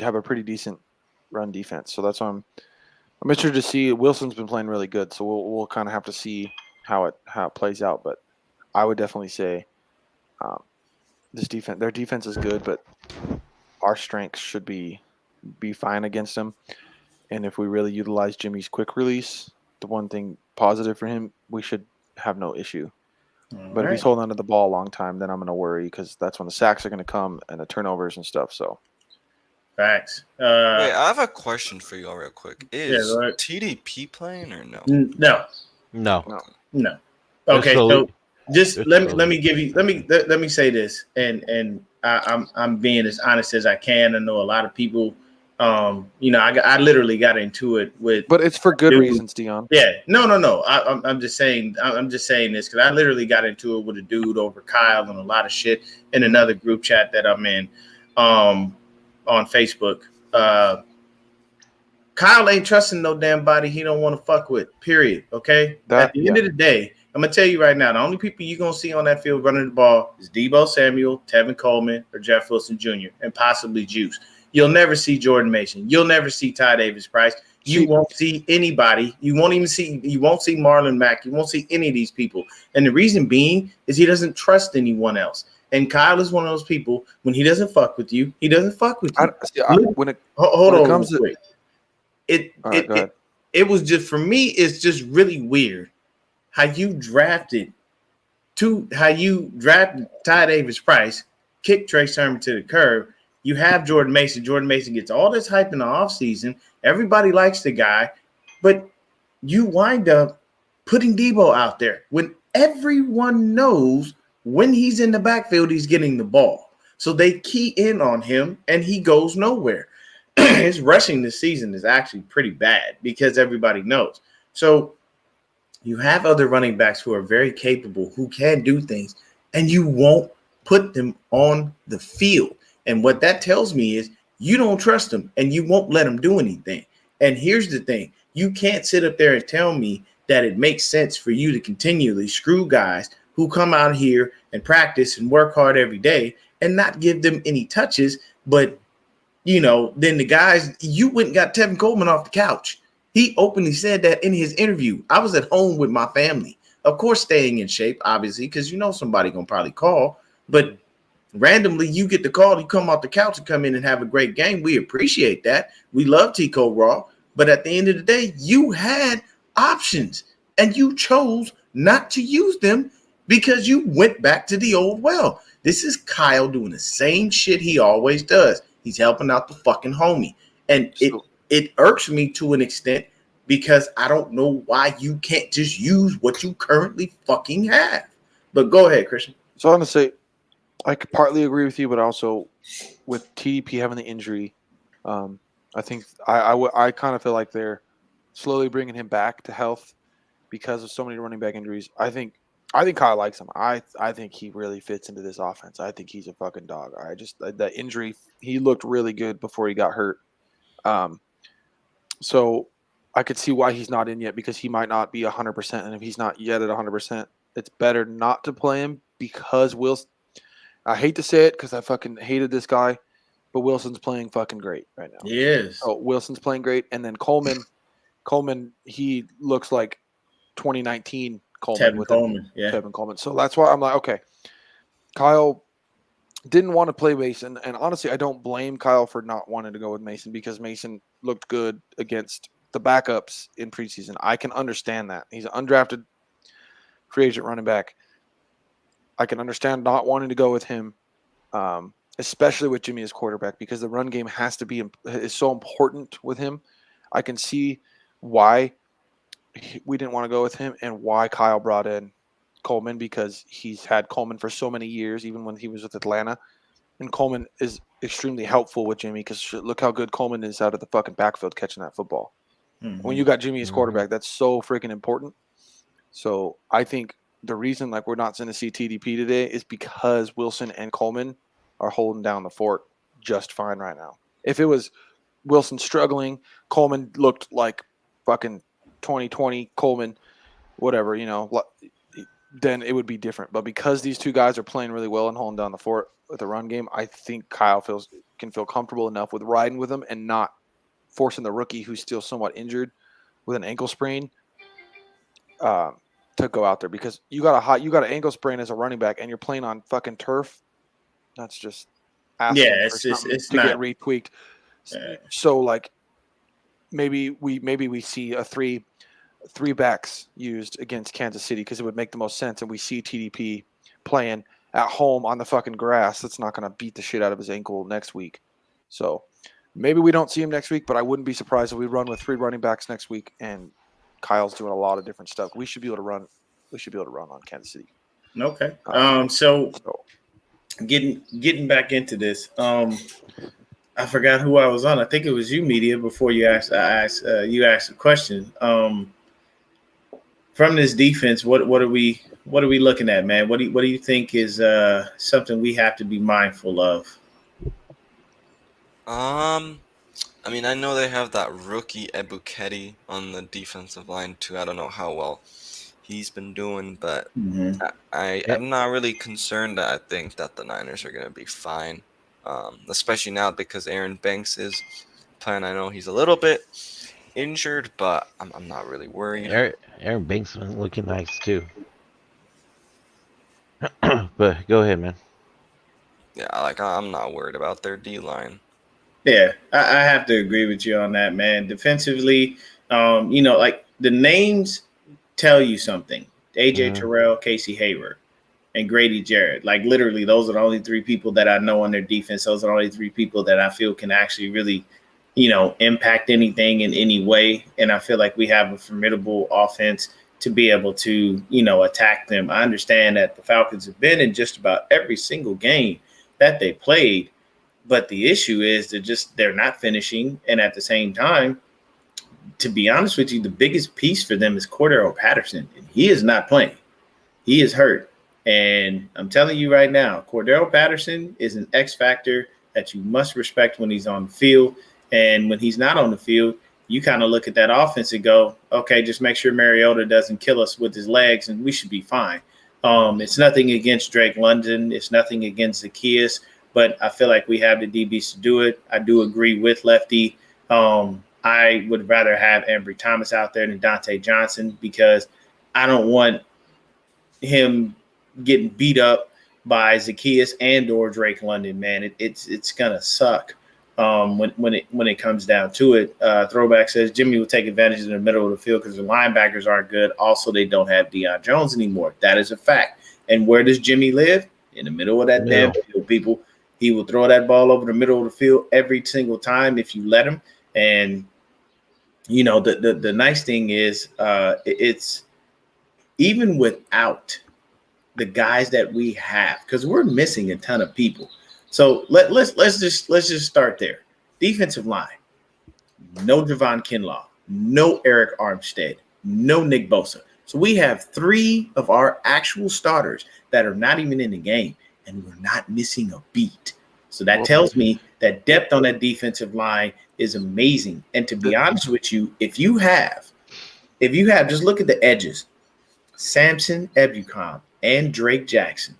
have a pretty decent run defense. So that's why I'm interested to see. Wilson's been playing really good, so we'll kind of have to see how it plays out. But I would definitely say their defense is good, but our strengths should be fine against them. And if we really utilize Jimmy's quick release, the one thing positive for him, we should have no issue. But if he's holding onto the ball a long time, then I'm going to worry because that's when the sacks are going to come and the turnovers and stuff. So, facts. Wait, I have a question for you all real quick. Is TDP playing or no? No. Okay, so just let me say this, and I'm being as honest as I can. I know a lot of people. I literally got into it with, but it's for good reasons, Deon. Yeah, no. I'm just saying this because I literally got into it with a dude over Kyle and a lot of shit in another group chat that I'm in, on Facebook. Kyle ain't trusting no damn body he don't want to fuck with. Period. Okay. At the end of the day, I'm gonna tell you right now, the only people you're gonna see on that field running the ball is Deebo Samuel, Tevin Coleman, or Jeff Wilson Jr. and possibly Juice. You'll never see Jordan Mason. You'll never see Ty Davis-Price. You won't see anybody. You won't see Marlon Mack. You won't see any of these people. And the reason being is he doesn't trust anyone else. And Kyle is one of those people, when he doesn't fuck with you, he doesn't fuck with you. It was just, for me, it's just really weird how you drafted Ty Davis-Price, kicked Trey Sermon to the curb. You have Jordan Mason. Jordan Mason gets all this hype in the offseason. Everybody likes the guy, but you wind up putting Debo out there when everyone knows when he's in the backfield, he's getting the ball. So they key in on him, and he goes nowhere. His rushing this season is actually pretty bad because everybody knows. So you have other running backs who are very capable, who can do things, and you won't put them on the field. And what that tells me is you don't trust them, and you won't let them do anything. And here's the thing. You can't sit up there and tell me that it makes sense for you to continually screw guys who come out here and practice and work hard every day and not give them any touches. But, then the guys, you went and got Tevin Coleman off the couch. He openly said that in his interview. I was at home with my family. Of course, staying in shape, obviously, because somebody going to probably call. But randomly, you get the call, you come off the couch and come in and have a great game. We appreciate that. We love Tico Raw. But at the end of the day, you had options, and you chose not to use them because you went back to the old well. This is Kyle doing the same shit he always does. He's helping out the fucking homie. And it irks me to an extent because I don't know why you can't just use what you currently fucking have. But go ahead, Christian. So I'm going to say, I could partly agree with you, but also with TDP having the injury, I think I kind of feel like they're slowly bringing him back to health because of so many running back injuries. I think Kyle likes him. I think he really fits into this offense. I think he's a fucking dog. That injury, he looked really good before he got hurt. So I could see why he's not in yet because he might not be 100%. And if he's not yet at 100%, it's better not to play him because Wilson. I hate to say it because I fucking hated this guy, but Wilson's playing fucking great right now. He is. So Wilson's playing great, and then Coleman, he looks like 2019 Coleman with Tevin Coleman. So that's why I'm like, okay, Kyle didn't want to play Mason, and honestly, I don't blame Kyle for not wanting to go with Mason because Mason looked good against the backups in preseason. I can understand that. He's an undrafted free agent running back. I can understand not wanting to go with him, especially with Jimmy as quarterback, because the run game is so important with him. I can see why we didn't want to go with him and why Kyle brought in Coleman, because he's had Coleman for so many years, even when he was with Atlanta. And Coleman is extremely helpful with Jimmy because look how good Coleman is out of the fucking backfield catching that football. Mm-hmm. When you got Jimmy as quarterback, that's so freaking important. So I think the reason we're not going to see TDP today is because Wilson and Coleman are holding down the fort just fine right now. If it was Wilson struggling, Coleman looked like fucking 2020 Coleman, whatever, then it would be different. But because these two guys are playing really well and holding down the fort with the run game, I think Kyle can feel comfortable enough with riding with them and not forcing the rookie who's still somewhat injured with an ankle sprain to go out there, because you got an ankle sprain as a running back and you're playing on fucking turf. That's just it's to not get retweaked. So maybe we see a three backs used against Kansas City because it would make the most sense, and we see TDP playing at home on the fucking grass. That's not going to beat the shit out of his ankle next week. So maybe we don't see him next week, but I wouldn't be surprised if we run with 3 running backs next week and Kyle's doing a lot of different stuff. We should be able to run on Kansas City. Okay. So getting back into this, I forgot who I was on. I think it was you, Media, before you asked a question. From this defense, what are we looking at, man? What do you think is something we have to be mindful of? I mean, I know they have that rookie Ebuketi on the defensive line too. I don't know how well he's been doing, but I'm not really concerned. I think that the Niners are going to be fine. especially now because Aaron Banks is playing. I know he's a little bit injured, but I'm not really worried. Aaron Banks been looking nice too. But go ahead, man. Yeah, like I'm not worried about their D line. Yeah, I have to agree with you on that, man. Defensively, like the names tell you something. AJ Terrell, Casey Hayward, and Grady Jarrett. Like literally, those are the only three people that I know on their defense. Those are the only three people that I feel can actually really, impact anything in any way. And I feel like we have a formidable offense to be able to, attack them. I understand that the Falcons have been in just about every single game that they played. But the issue is they're not finishing. And at the same time, to be honest with you, the biggest piece for them is Cordero Patterson. And he is not playing. He is hurt. And I'm telling you right now, Cordero Patterson is an X factor that you must respect when he's on the field. And when he's not on the field, you kind of look at that offense and go, okay, just make sure Mariota doesn't kill us with his legs and we should be fine. It's nothing against Drake London. It's nothing against Zacchaeus. But I feel like we have the DBs to do it. I do agree with Lefty. I would rather have Ambry Thomas out there than Dante Johnson because I don't want him getting beat up by Zacchaeus and or Drake London, man. It's gonna suck when it comes down to it. Throwback says Jimmy will take advantage in the middle of the field because the linebackers aren't good. Also, they don't have Deon Jones anymore. That is a fact. And where does Jimmy live? In the middle of that damn field, people. He will throw that ball over the middle of the field every single time if you let him. And, the nice thing is it's even without the guys that we have, because we're missing a ton of people. So let's just start there. Defensive line, no Javon Kinlaw, no Eric Armstead, no Nick Bosa. So we have three of our actual starters that are not even in the game. And we're not missing a beat. So that tells me that depth on that defensive line is amazing. And to be honest with you, if you have, just look at the edges, Samson Ebukam and Drake Jackson.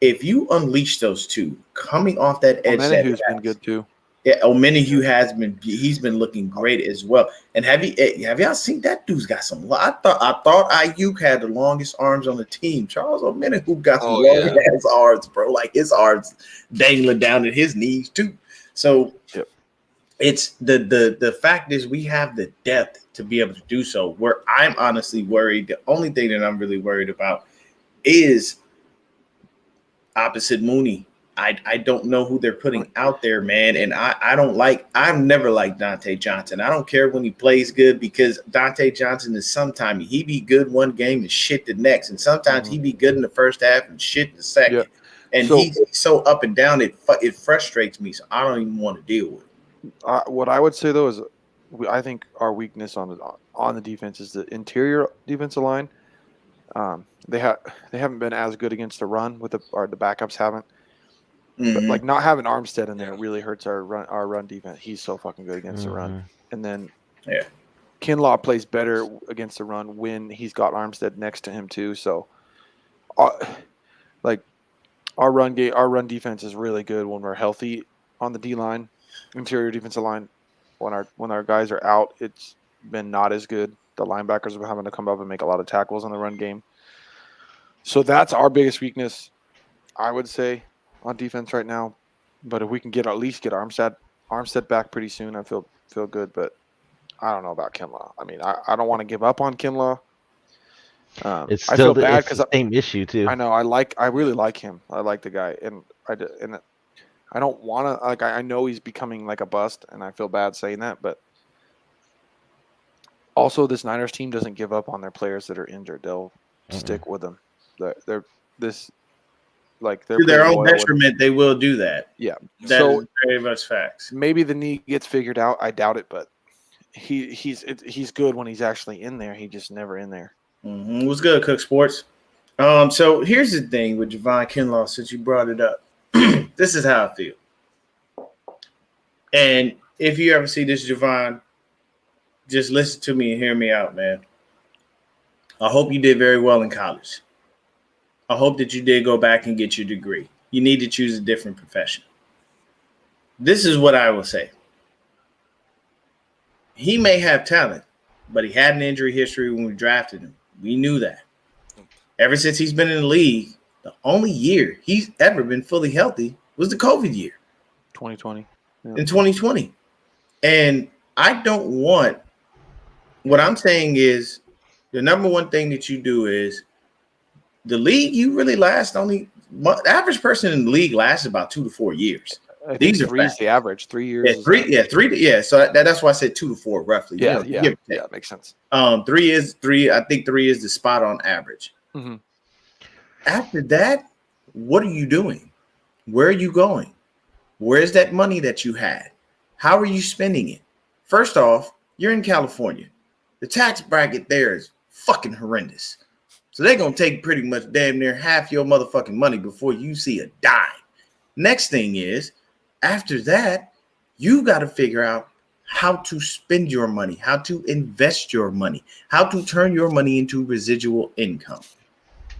If you unleash those two coming off that edge, Omenahu's been good too. Yeah, Omenahu he's been looking great as well. And have y'all seen that dude's got some? I thought Ayuk had the longest arms on the team. Charles Omenahu got some long ass arms, bro. Like his arms dangling down at his knees too. So it's the fact is we have the depth to be able to do so. Where I'm honestly worried, the only thing that I'm really worried about is opposite Mooney. I don't know who they're putting out there, man. And I've never liked Dante Johnson. I don't care when he plays good because Dante Johnson is sometimes he be good one game and shit the next. And sometimes he be good in the first half and shit in the second. Yeah. And he's so up and down, it frustrates me. So I don't even want to deal with it. What I would say, though, is I think our weakness on the defense is the interior defensive line. They haven't been as good against the run the backups haven't. But like not having Armstead in there really hurts our run defense. He's so fucking good against the run. And then Kinlaw plays better against the run when he's got Armstead next to him too. So like our run defense is really good when we're healthy on the D line, interior defensive line. When our guys are out, it's been not as good. The linebackers are having to come up and make a lot of tackles in the run game. So that's our biggest weakness, I would say, on defense right now. But if we can at least get Armstead back pretty soon, I feel good. But I don't know about Kinlaw. I mean, I don't want to give up on Kinlaw. It's still the same issue too. I know. I really like him. I like the guy, and I don't want to I know he's becoming like a bust, and I feel bad saying that, but also this Niners team doesn't give up on their players that are injured. They'll stick with them. They're to their own detriment, they will do that. Yeah, that is very much facts. Maybe the knee gets figured out. I doubt it, but he's good when he's actually in there. He's just never in there. What's good, Cook Sports? So here's the thing with Javon Kinlaw, since you brought it up. This is how I feel. And if you ever see this, Javon, just listen to me and hear me out, man. I hope you did very well in college. I hope that you did go back and get your degree. You need to choose a different profession. This is what I will say. He may have talent, but he had an injury history when we drafted him. We knew that. Ever since he's been in the league, the only year he's ever been fully healthy was the COVID year. 2020. Yeah. In 2020. And I don't want – what I'm saying is the number one thing that you do is the league, you really last only – the average person in the league lasts about 2 to 4 years. These are 3 is the average. 3 years. Yeah, 3. So that's why I said 2 to 4 roughly. Yeah, makes sense. 3 is 3. I think 3 is the spot on average. Mm-hmm. After that, what are you doing? Where are you going? Where's that money that you had? How are you spending it? First off, you're in California. The tax bracket there is fucking horrendous. So they're going to take pretty much damn near half your motherfucking money before you see a dime. Next thing is, after that, you got to figure out how to spend your money, how to invest your money, how to turn your money into residual income.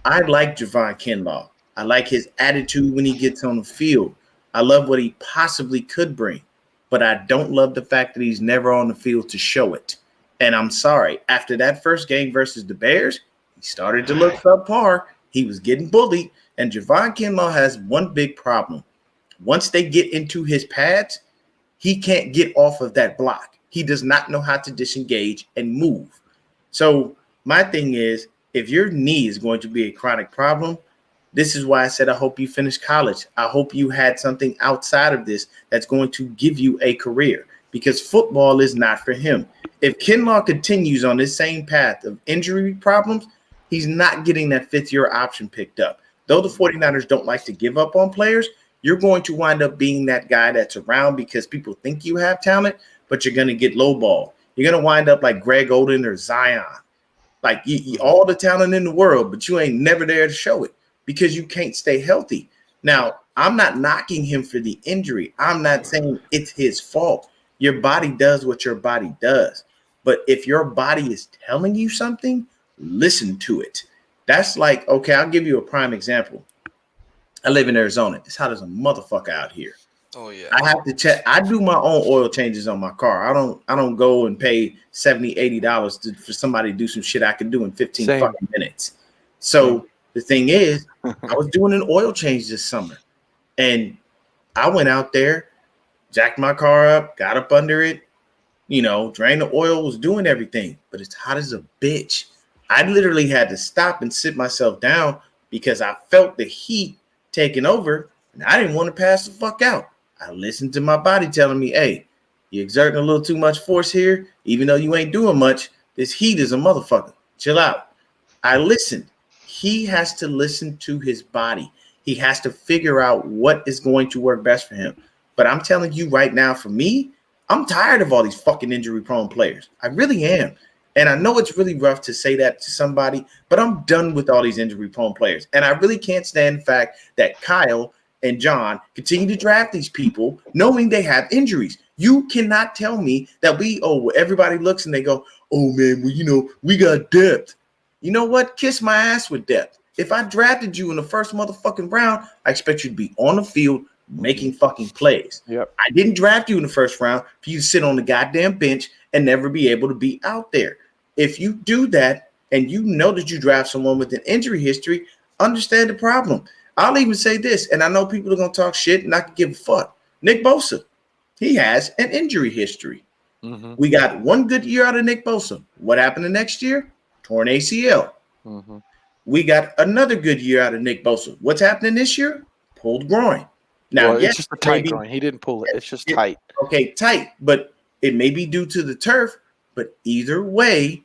I like Javon Kinlaw. I like his attitude when he gets on the field. I love what he possibly could bring, but I don't love the fact that he's never on the field to show it. And I'm sorry, after that first game versus the Bears, he started to look subpar. He was getting bullied, and Javon Kinlaw has one big problem. Once they get into his pads, he can't get off of that block. He does not know how to disengage and move. So my thing is, if your knee is going to be a chronic problem, this is why I said I hope you finish college. I hope you had something outside of this that's going to give you a career, because football is not for him. If Kinlaw continues on this same path of injury problems, he's not getting that fifth-year option picked up. Though the 49ers don't like to give up on players, you're going to wind up being that guy that's around because people think you have talent, but you're going to get lowballed. You're going to wind up like Greg Oden or Zion. Like you all the talent in the world, but you ain't never there to show it because you can't stay healthy. Now, I'm not knocking him for the injury. I'm not saying it's his fault. Your body does what your body does. But if your body is telling you something, listen to it. That's like, okay, I'll give you a prime example. I live in Arizona. It's hot as a motherfucker out here. Oh yeah. I have to check. I do my own oil changes on my car. I don't go and pay $70, $80 for somebody to do some shit I can do in 15 fucking minutes. So the thing is, I was doing an oil change this summer, and I went out there, jacked my car up, got up under it, drained the oil, was doing everything, but it's hot as a bitch. I literally had to stop and sit myself down because I felt the heat taking over, and I didn't want to pass the fuck out. I listened to my body telling me, hey, you're exerting a little too much force here. Even though you ain't doing much, this heat is a motherfucker. Chill out. I listened. He has to listen to his body. He has to figure out what is going to work best for him. But I'm telling you right now, for me, I'm tired of all these fucking injury-prone players. I really am. And I know it's really rough to say that to somebody, but I'm done with all these injury-prone players. And I really can't stand the fact that Kyle and John continue to draft these people knowing they have injuries. You cannot tell me that everybody looks and they go, oh, man, well, we got depth. You know what? Kiss my ass with depth. If I drafted you in the first motherfucking round, I expect you to be on the field making fucking plays. Yep. I didn't draft you in the first round for you to sit on the goddamn bench and never be able to be out there. If you do that and you know that you draft someone with an injury history, understand the problem. I'll even say this, and I know people are going to talk shit and I can give a fuck. Nick Bosa, he has an injury history. Mm-hmm. We got one good year out of Nick Bosa. What happened the next year? Torn ACL. Mm-hmm. We got another good year out of Nick Bosa. What's happening this year? Pulled groin. Now, it's just a tight groin. He didn't pull it. It's just tight. Okay, tight, but it may be due to the turf. But either way,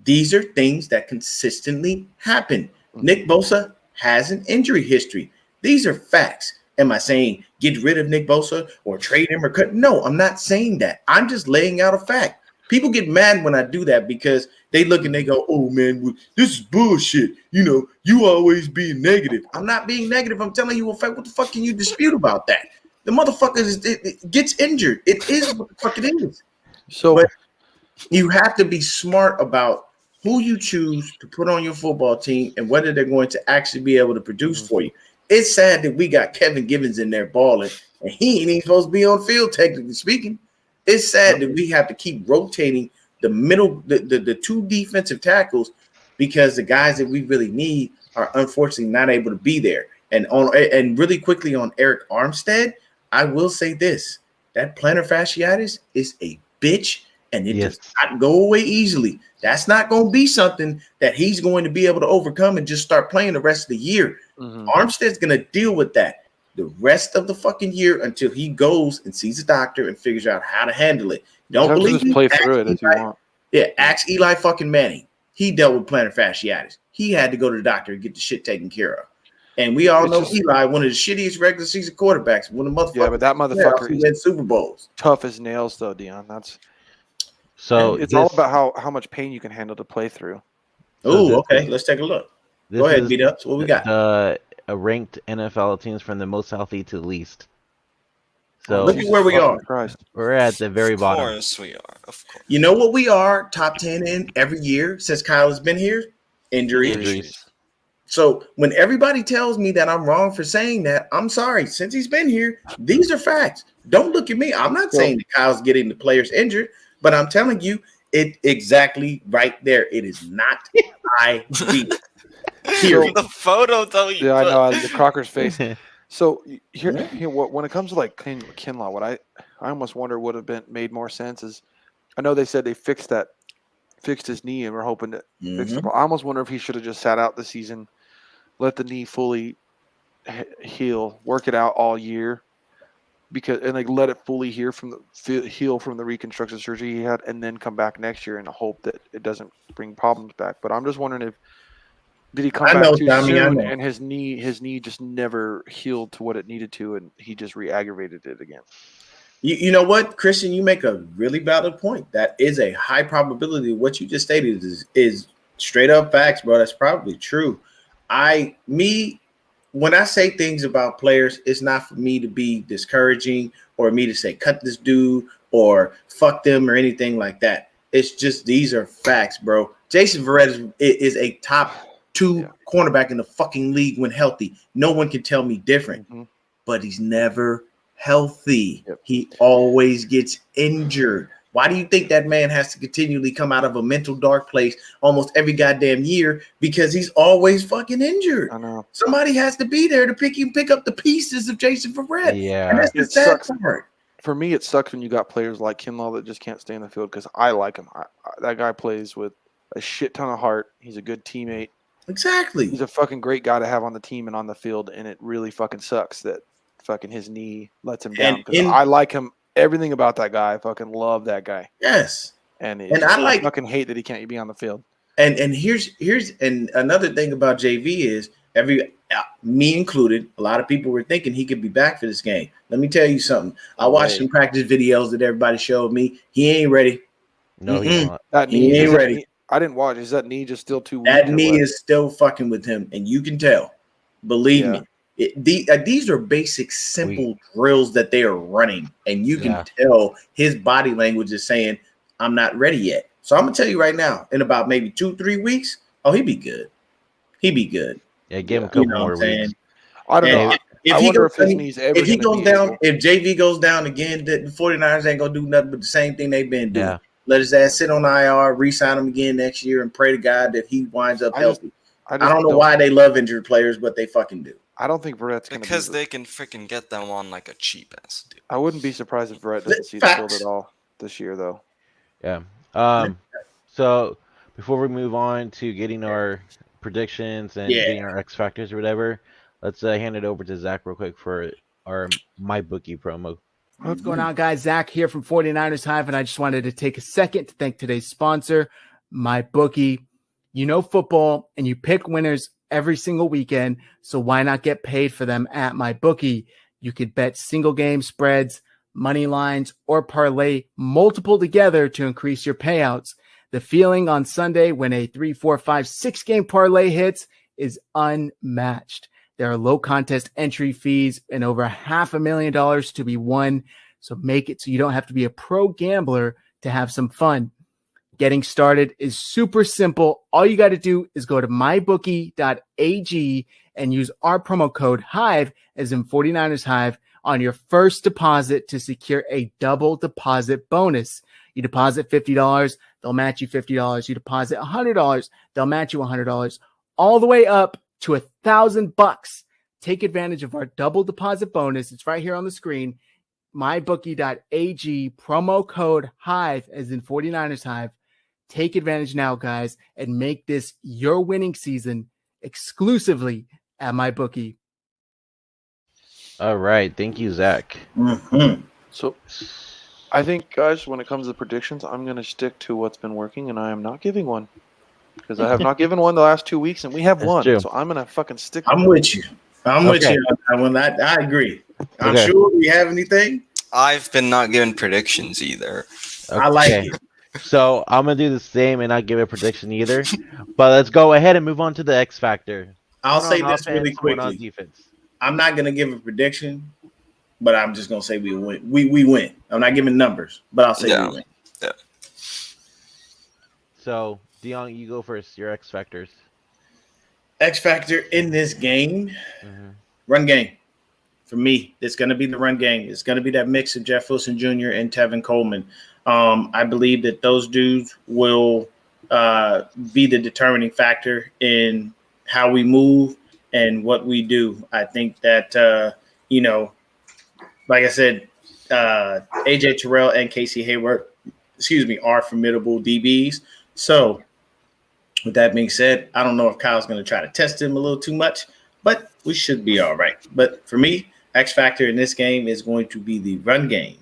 these are things that consistently happen. Mm-hmm. Nick Bosa has an injury history. These are facts. Am I saying get rid of Nick Bosa or trade him or cut? No, I'm not saying that. I'm just laying out a fact. People get mad when I do that because they look and they go, oh, man, this is bullshit. You always being negative. I'm not being negative. I'm telling you, what the fuck can you dispute about that? The motherfucker it gets injured. It is what the fuck it is. But you have to be smart about who you choose to put on your football team and whether they're going to actually be able to produce for you. It's sad that we got Kevin Givens in there balling, and he ain't even supposed to be on field, technically speaking. It's sad that we have to keep rotating the two defensive tackles because the guys that we really need are unfortunately not able to be there. And really quickly on Eric Armstead, I will say this: that plantar fasciitis is a bitch, and it does not go away easily. That's not going to be something that he's going to be able to overcome and just start playing the rest of the year. Armstead's going to deal with that the rest of the fucking year until he goes and sees a doctor and figures out how to handle it. Don't believe me? Play through it if you want. Yeah, ask Eli fucking Manning. He dealt with plantar fasciitis. He had to go to the doctor and get the shit taken care of. And we all know Eli, one of the shittiest regular season quarterbacks. One of the motherfuckers. Yeah, but that motherfucker is Super Bowls. Tough as nails, though, Deon. That's so. It's all about how much pain you can handle to play through. Oh, okay. Let's take a look. Go ahead, beat up. What we got? Ranked NFL teams from the most healthy to the least. So look at where we are. Christ. We're at the very bottom. Of course we are. Of course. You know what we are? Top 10 in every year since Kyle has been here? Injuries. So when everybody tells me that I'm wrong for saying that, I'm sorry. Since he's been here, these are facts. Don't look at me. I'm not saying that Kyle's getting the players injured, but I'm telling you it exactly right there. It is not ideal. Here, the photo though. Yeah, I know the Crocker's face. So here, when it comes to like Kinlaw, what I almost wonder would have been made more sense is, I know they said they fixed his knee, and we're hoping to fix it. I almost wonder if he should have just sat out the season, let the knee fully heal, work it out all year, and like let it fully heal from the reconstructive surgery he had, and then come back next year and hope that it doesn't bring problems back. But I'm just wondering if. Did he come back too soon, and his knee just never healed to what it needed to, and he just re-aggravated it again? You know what, Christian? You make a really valid point. That is a high probability. What you just stated is straight up facts, bro. That's probably true. When I say things about players, it's not for me to be discouraging or me to say cut this dude or fuck them or anything like that. It's just these are facts, bro. Jason Verrett is a top 2 cornerback in the fucking league when healthy. No one can tell me different, but he's never healthy. He always gets injured. Why do you think that man has to continually come out of a mental dark place almost every goddamn year? Because he's always fucking injured. I know. Somebody has to be there to pick up the pieces of Jason Verrett. Yeah. And that's the sad part. For me, it sucks when you got players like Kinlaw that just can't stay in the field, because I like him. That guy plays with a shit ton of heart. He's a good teammate. Exactly. He's a fucking great guy to have on the team and on the field, and it really fucking sucks that fucking his knee lets him down. I like him. Everything about that guy. I fucking love that guy. Yes. And I fucking hate that he can't be on the field. And here's another thing about JV is me included, a lot of people were thinking he could be back for this game. Let me tell you something. I watched some practice videos that everybody showed me. He ain't ready. No, he's not. That knee he ain't ready. I didn't watch. Is that knee just still too weak? That knee is still fucking with him, and you can tell. Believe me. These are basic, simple drills that they are running, and you can tell his body language is saying, I'm not ready yet. So I'm going to tell you right now, in about maybe 2-3 weeks, he'd be good. He'd be good. Yeah, give him a couple more weeks. I don't know. If JV goes down again, the 49ers ain't going to do nothing but the same thing they've been doing. Yeah. Let his ass sit on IR, re-sign him again next year, and pray to God that he winds up healthy. I don't know why they love injured players, but they fucking do. I don't think Verrett's going to because they can freaking get them on like a cheap ass dude. I wouldn't be surprised if Verrett doesn't see the field at all this year, though. Yeah. So before we move on to getting our predictions and getting our X factors or whatever, let's hand it over to Zach real quick for our MyBookie promo. What's going on, guys? Zach here from 49ers Hive, and I just wanted to take a second to thank today's sponsor, MyBookie. You know football, and you pick winners every single weekend, so why not get paid for them at MyBookie? You could bet single game spreads, money lines, or parlay multiple together to increase your payouts. The feeling on Sunday when a 3, 4, 5, 6 game parlay hits is unmatched. There are low contest entry fees and over $500,000 to be won. So make it so you don't have to be a pro gambler to have some fun. Getting started is super simple. All you got to do is go to mybookie.ag and use our promo code HIVE, as in 49ers Hive, on your first deposit to secure a double deposit bonus. You deposit $50, they'll match you $50. You deposit $100, they'll match you $100, all the way up to $1,000. Take advantage of our double deposit bonus. It's right here on the screen. mybookie.ag, promo code HIVE, as in 49ers Hive. Take advantage now, guys, and make this your winning season exclusively at MyBookie. All right. Thank you, Zach. Mm-hmm. So I think, guys, when it comes to predictions, I'm going to stick to what's been working, and I am not giving one. Because I have not given one the last 2 weeks, and we have one. True. So I'm going to fucking stick I'm with you. I'm with Okay. you on that one. I agree. I'm Okay. sure we have anything. I've been not giving predictions either. I like Okay. it. So I'm gonna do the same and not give a prediction either. But let's go ahead and move on to the X factor. I'll One say on this really offense, one on quickly. defense. I'm not gonna give a prediction, but I'm just gonna say we win. We win. I'm not giving numbers, but I'll say Yeah. we win. So Deon, you go first. Your X factors. X factor in this game, Mm-hmm. run game. For me, it's going to be the run game. It's going to be that mix of Jeff Wilson Jr. and Tevin Coleman. I believe that those dudes will be the determining factor in how we move and what we do. I think that, like I said, AJ Terrell and Casey Hayward, are formidable DBs. So with that being said, I don't know if Kyle's going to try to test him a little too much, but we should be all right. But for me, X factor in this game is going to be the run game.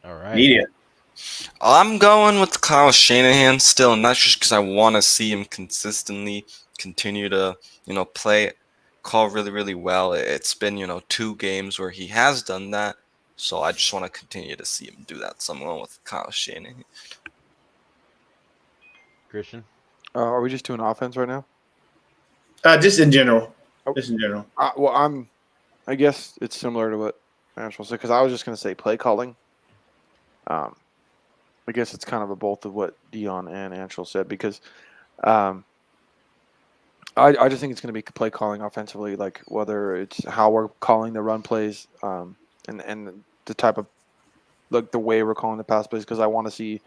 All right. Media. I'm going with Kyle Shanahan still, not just because I want to see him consistently continue to, call really, really well. It's been, 2 games where he has done that. So I just want to continue to see him do that. So I'm going with Kyle Shanahan. Christian. Are we just doing offense right now? Just in general. Just in general. I guess it's similar to what Asheville said, because I was just going to say play calling. I guess it's kind of a both of what Deon and Anshel said, because I just think it's going to be play calling offensively, like whether it's how we're calling the run plays and the type of, like, the way we're calling the pass plays, because I want to see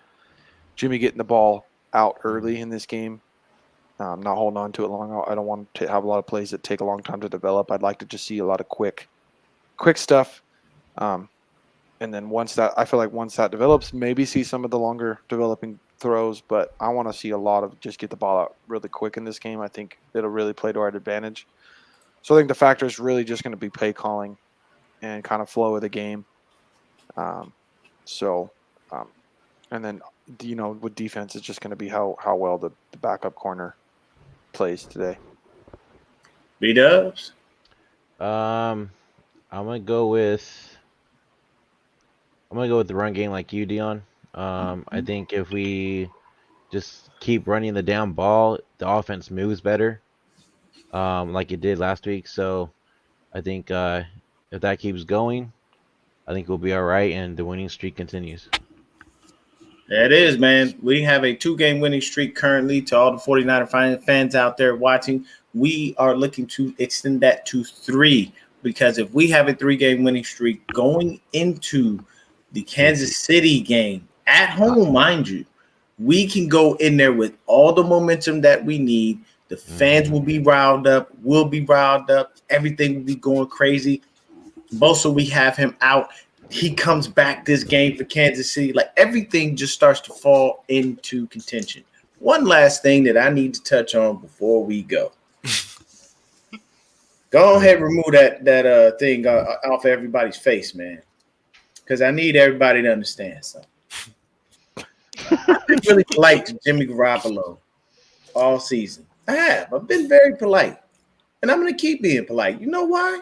Jimmy getting the ball out early in this game. Not holding on to it long. I don't want to have a lot of plays that take a long time to develop. I'd like to just see a lot of quick stuff. And then once that develops, maybe see some of the longer developing throws. But I want to see a lot of just get the ball out really quick in this game. I think it'll really play to our advantage. So I think the factor is really just going to be play calling and kind of flow of the game. And then, with defense, it's just going to be how well the backup corner plays today. B-Dubs. I'm gonna go with the run game like you, Deon. I think if we just keep running the down ball, the offense moves better, like it did last week. So I think if that keeps going, I think we'll be all right, and the winning streak continues. That is, man. We have a 2-game winning streak currently. To all the 49er fans out there watching, we are looking to extend that to 3, because if we have a 3-game winning streak going into the Kansas City game at home, mind you, we can go in there with all the momentum that we need. The fans will be riled up. We'll be riled up. Everything will be going crazy. Bosa, we have him out. He comes back this game for Kansas City. Like, everything just starts to fall into contention. One last thing that I need to touch on before we go. Go ahead and remove that thing off of everybody's face, man. Because I need everybody to understand something. I've been really polite to Jimmy Garoppolo all season. I have. I've been very polite. And I'm going to keep being polite. You know why?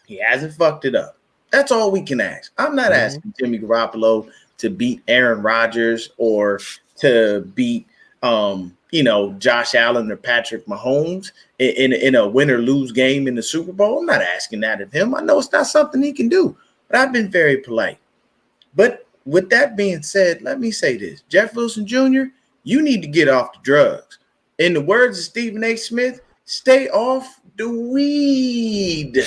He hasn't fucked it up. That's all we can ask. I'm not asking Jimmy Garoppolo to beat Aaron Rodgers or to beat, Josh Allen or Patrick Mahomes in a win or lose game in the Super Bowl. I'm not asking that of him. I know it's not something he can do, but I've been very polite. But with that being said, let me say this. Jeff Wilson Jr., you need to get off the drugs. In the words of Stephen A. Smith, Stay off the weed.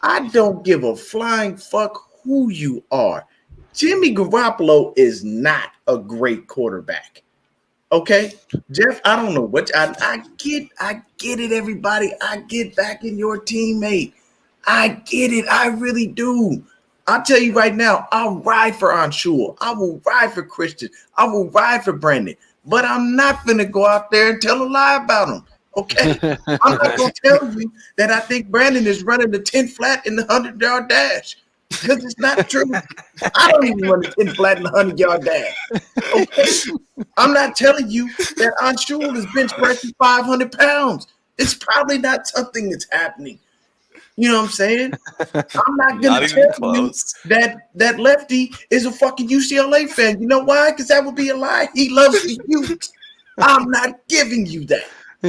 I don't give a flying fuck who you are. Jimmy Garoppolo is not a great quarterback. Okay, Jeff, I don't know what I get it, everybody. I get back in your teammate. I get it. I really do. I'll tell you right now, I'll ride for Anshul. I will ride for Christian. I will ride for Brandon. But I'm not going to go out there and tell a lie about him. Okay? I'm not going to tell you that I think Brandon is running the 10 flat in the 100-yard dash. Because it's not true. I don't even run the 10 flat in the 100-yard dash. Okay? I'm not telling you that Anshul is bench pressing 500 pounds. It's probably not something that's happening. You know what I'm saying? I'm not gonna tell you that Lefty is a fucking UCLA fan. You know why? Because that would be a lie. He loves the Utes. I'm not giving you that.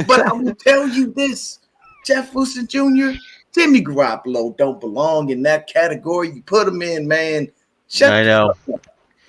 But I will tell you this. Jeff Wilson Jr., Jimmy Garoppolo don't belong in that category. You put him in, man. I know.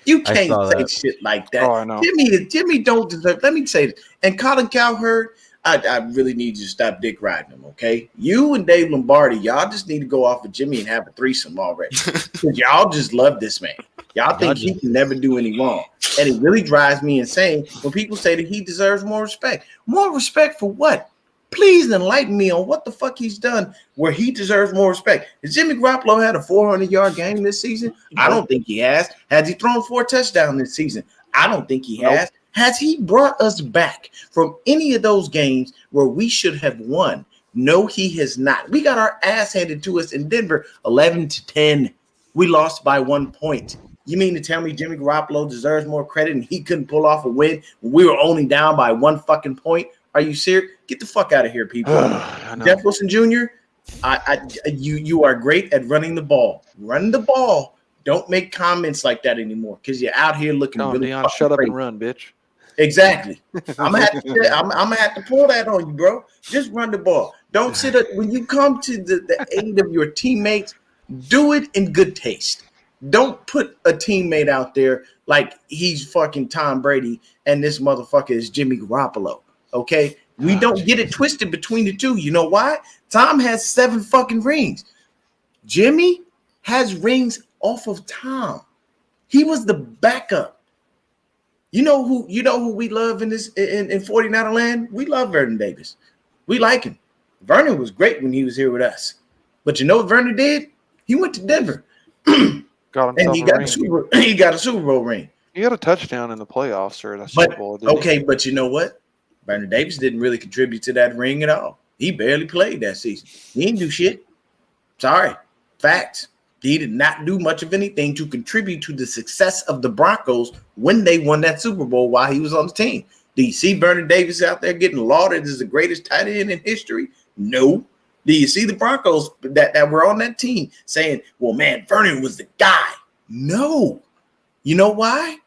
You can't say shit like that. Oh, I know. Jimmy don't deserve. Let me say this. And Colin Cowherd, I really need you to stop dick riding him, okay? You and Dave Lombardi, y'all just need to go off of Jimmy and have a threesome already. Because y'all just love this man. Y'all think he can never do any wrong. And it really drives me insane when people say that he deserves more respect. More respect for what? Please enlighten me on what the fuck he's done where he deserves more respect. Has Jimmy Garoppolo had a 400-yard game this season? I don't think he has. Has he thrown 4 touchdowns this season? I don't think he has. Has he brought us back from any of those games where we should have won? No, he has not. We got our ass handed to us in Denver 11-10. We lost by 1 point. You mean to tell me Jimmy Garoppolo deserves more credit and he couldn't pull off a win when we were only down by 1 fucking point? Are you serious? Get the fuck out of here, people. Jeff Wilson Jr., you are great at running the ball. Run the ball. Don't make comments like that anymore because you're out here looking really Deon, shut up and run, bitch. Exactly. I'm gonna have to pull that on you, bro. Just run the ball. Don't sit up when you come to the aid of your teammates. Do it in good taste. Don't put a teammate out there like he's fucking Tom Brady and this motherfucker is Jimmy Garoppolo. Okay, we don't get it twisted between the two. You know why? Tom has 7 fucking rings. Jimmy has rings off of Tom. He was the backup. You know who we love in 49er land? We love Vernon Davis. We like him. Vernon was great when he was here with us. But you know what Vernon did? He went to Denver. And he got a Super Bowl ring. He had a touchdown in the playoffs or a Super Bowl. Okay, but you know what? Vernon Davis didn't really contribute to that ring at all. He barely played that season. He didn't do shit. Sorry. Facts. He did not do much of anything to contribute to the success of the Broncos when they won that Super Bowl while he was on the team. Do you see Vernon Davis out there getting lauded as the greatest tight end in history? No. Do you see the Broncos that were on that team saying, well, man, Vernon was the guy? No. You know why?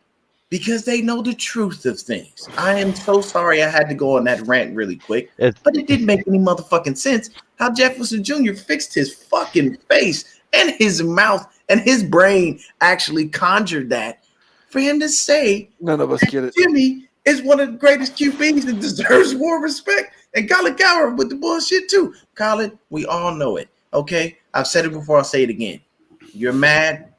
Because they know the truth of things. I am so sorry I had to go on that rant really quick, but it didn't make any motherfucking sense how Jeff Wilson Jr. fixed his fucking face and his mouth and his brain actually conjured that for him to say none of us get it. Jimmy is one of the greatest QBs and deserves more respect. And Colin Cowherd with the bullshit too. Colin, we all know it. Okay, I've said it before. I'll say it again. You're mad.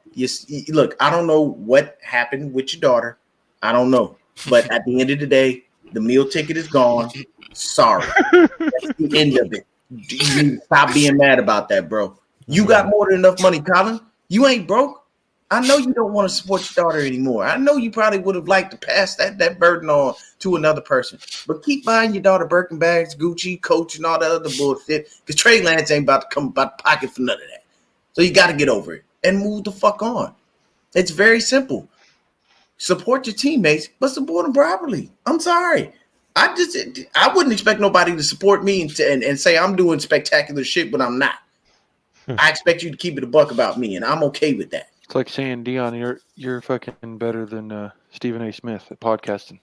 Look, I don't know what happened with your daughter. I don't know. But at the end of the day, the meal ticket is gone. Sorry. That's the end of it. You need to stop being mad about that, bro. You got more than enough money, Colin. You ain't broke. I know you don't want to support your daughter anymore. I know you probably would have liked to pass that burden on to another person. But keep buying your daughter Birkin bags, Gucci, Coach, and all that other bullshit. Because Trey Lance ain't about to come about the pocket for none of that. So you got to get over it and move the fuck on. It's very simple. Support your teammates, but support them properly. I'm sorry. I wouldn't expect nobody to support me and say I'm doing spectacular shit, but I'm not. I expect you to keep it a buck about me, and I'm okay with that. It's like saying, Deon, you're fucking better than Stephen A. Smith at podcasting.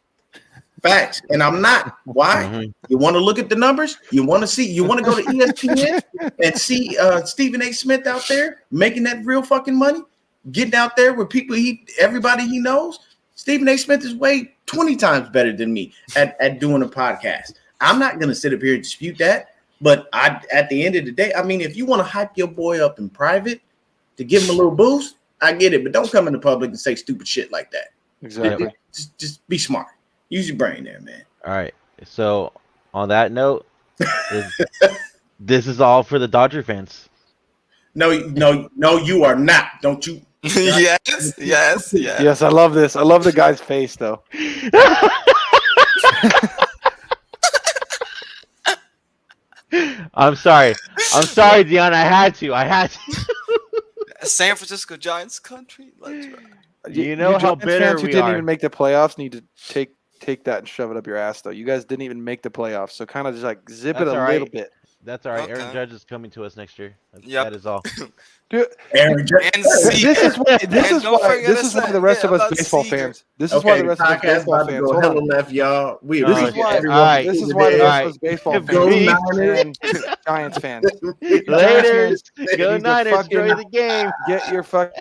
Facts, and I'm not. Why? Mm-hmm. You want to look at the numbers? You want to go to ESPN and see Stephen A. Smith out there making that real fucking money, getting out there with people everybody he knows. Stephen A. Smith is way 20 times better than me at doing a podcast. I'm not going to sit up here and dispute that. But at the end of the day, I mean, if you want to hype your boy up in private to give him a little boost, I get it. But don't come in the public and say stupid shit like that. Exactly. Just be smart. Use your brain there, man. All right. So on that note, this is all for the Dodger fans. No, you are not. Don't you? Yes, I love this. I love the guy's face, though. I'm sorry, Deon. I had to. San Francisco Giants country. Let's go. You know how Giants bitter fans who we didn't are. even make the playoffs need to take that and shove it up your ass, though. You guys didn't even make the playoffs, so kind of just like zip That's it a all right. little bit. That's all right. Okay. Aaron Judge is coming to us next year. Yep. That is all. Dude, Aaron Judge. this is why the rest of us about baseball Seager. fans. This is why the rest of us podcast baseball about to fans. go Hold hella on. left, y'all. We This is appreciate why. everyone. Alright. This is why the rest of us baseball Go fans Niners. and Giants fans. Later. Giants fans Go need to Niners. fucking Enjoy the game. Get your fucking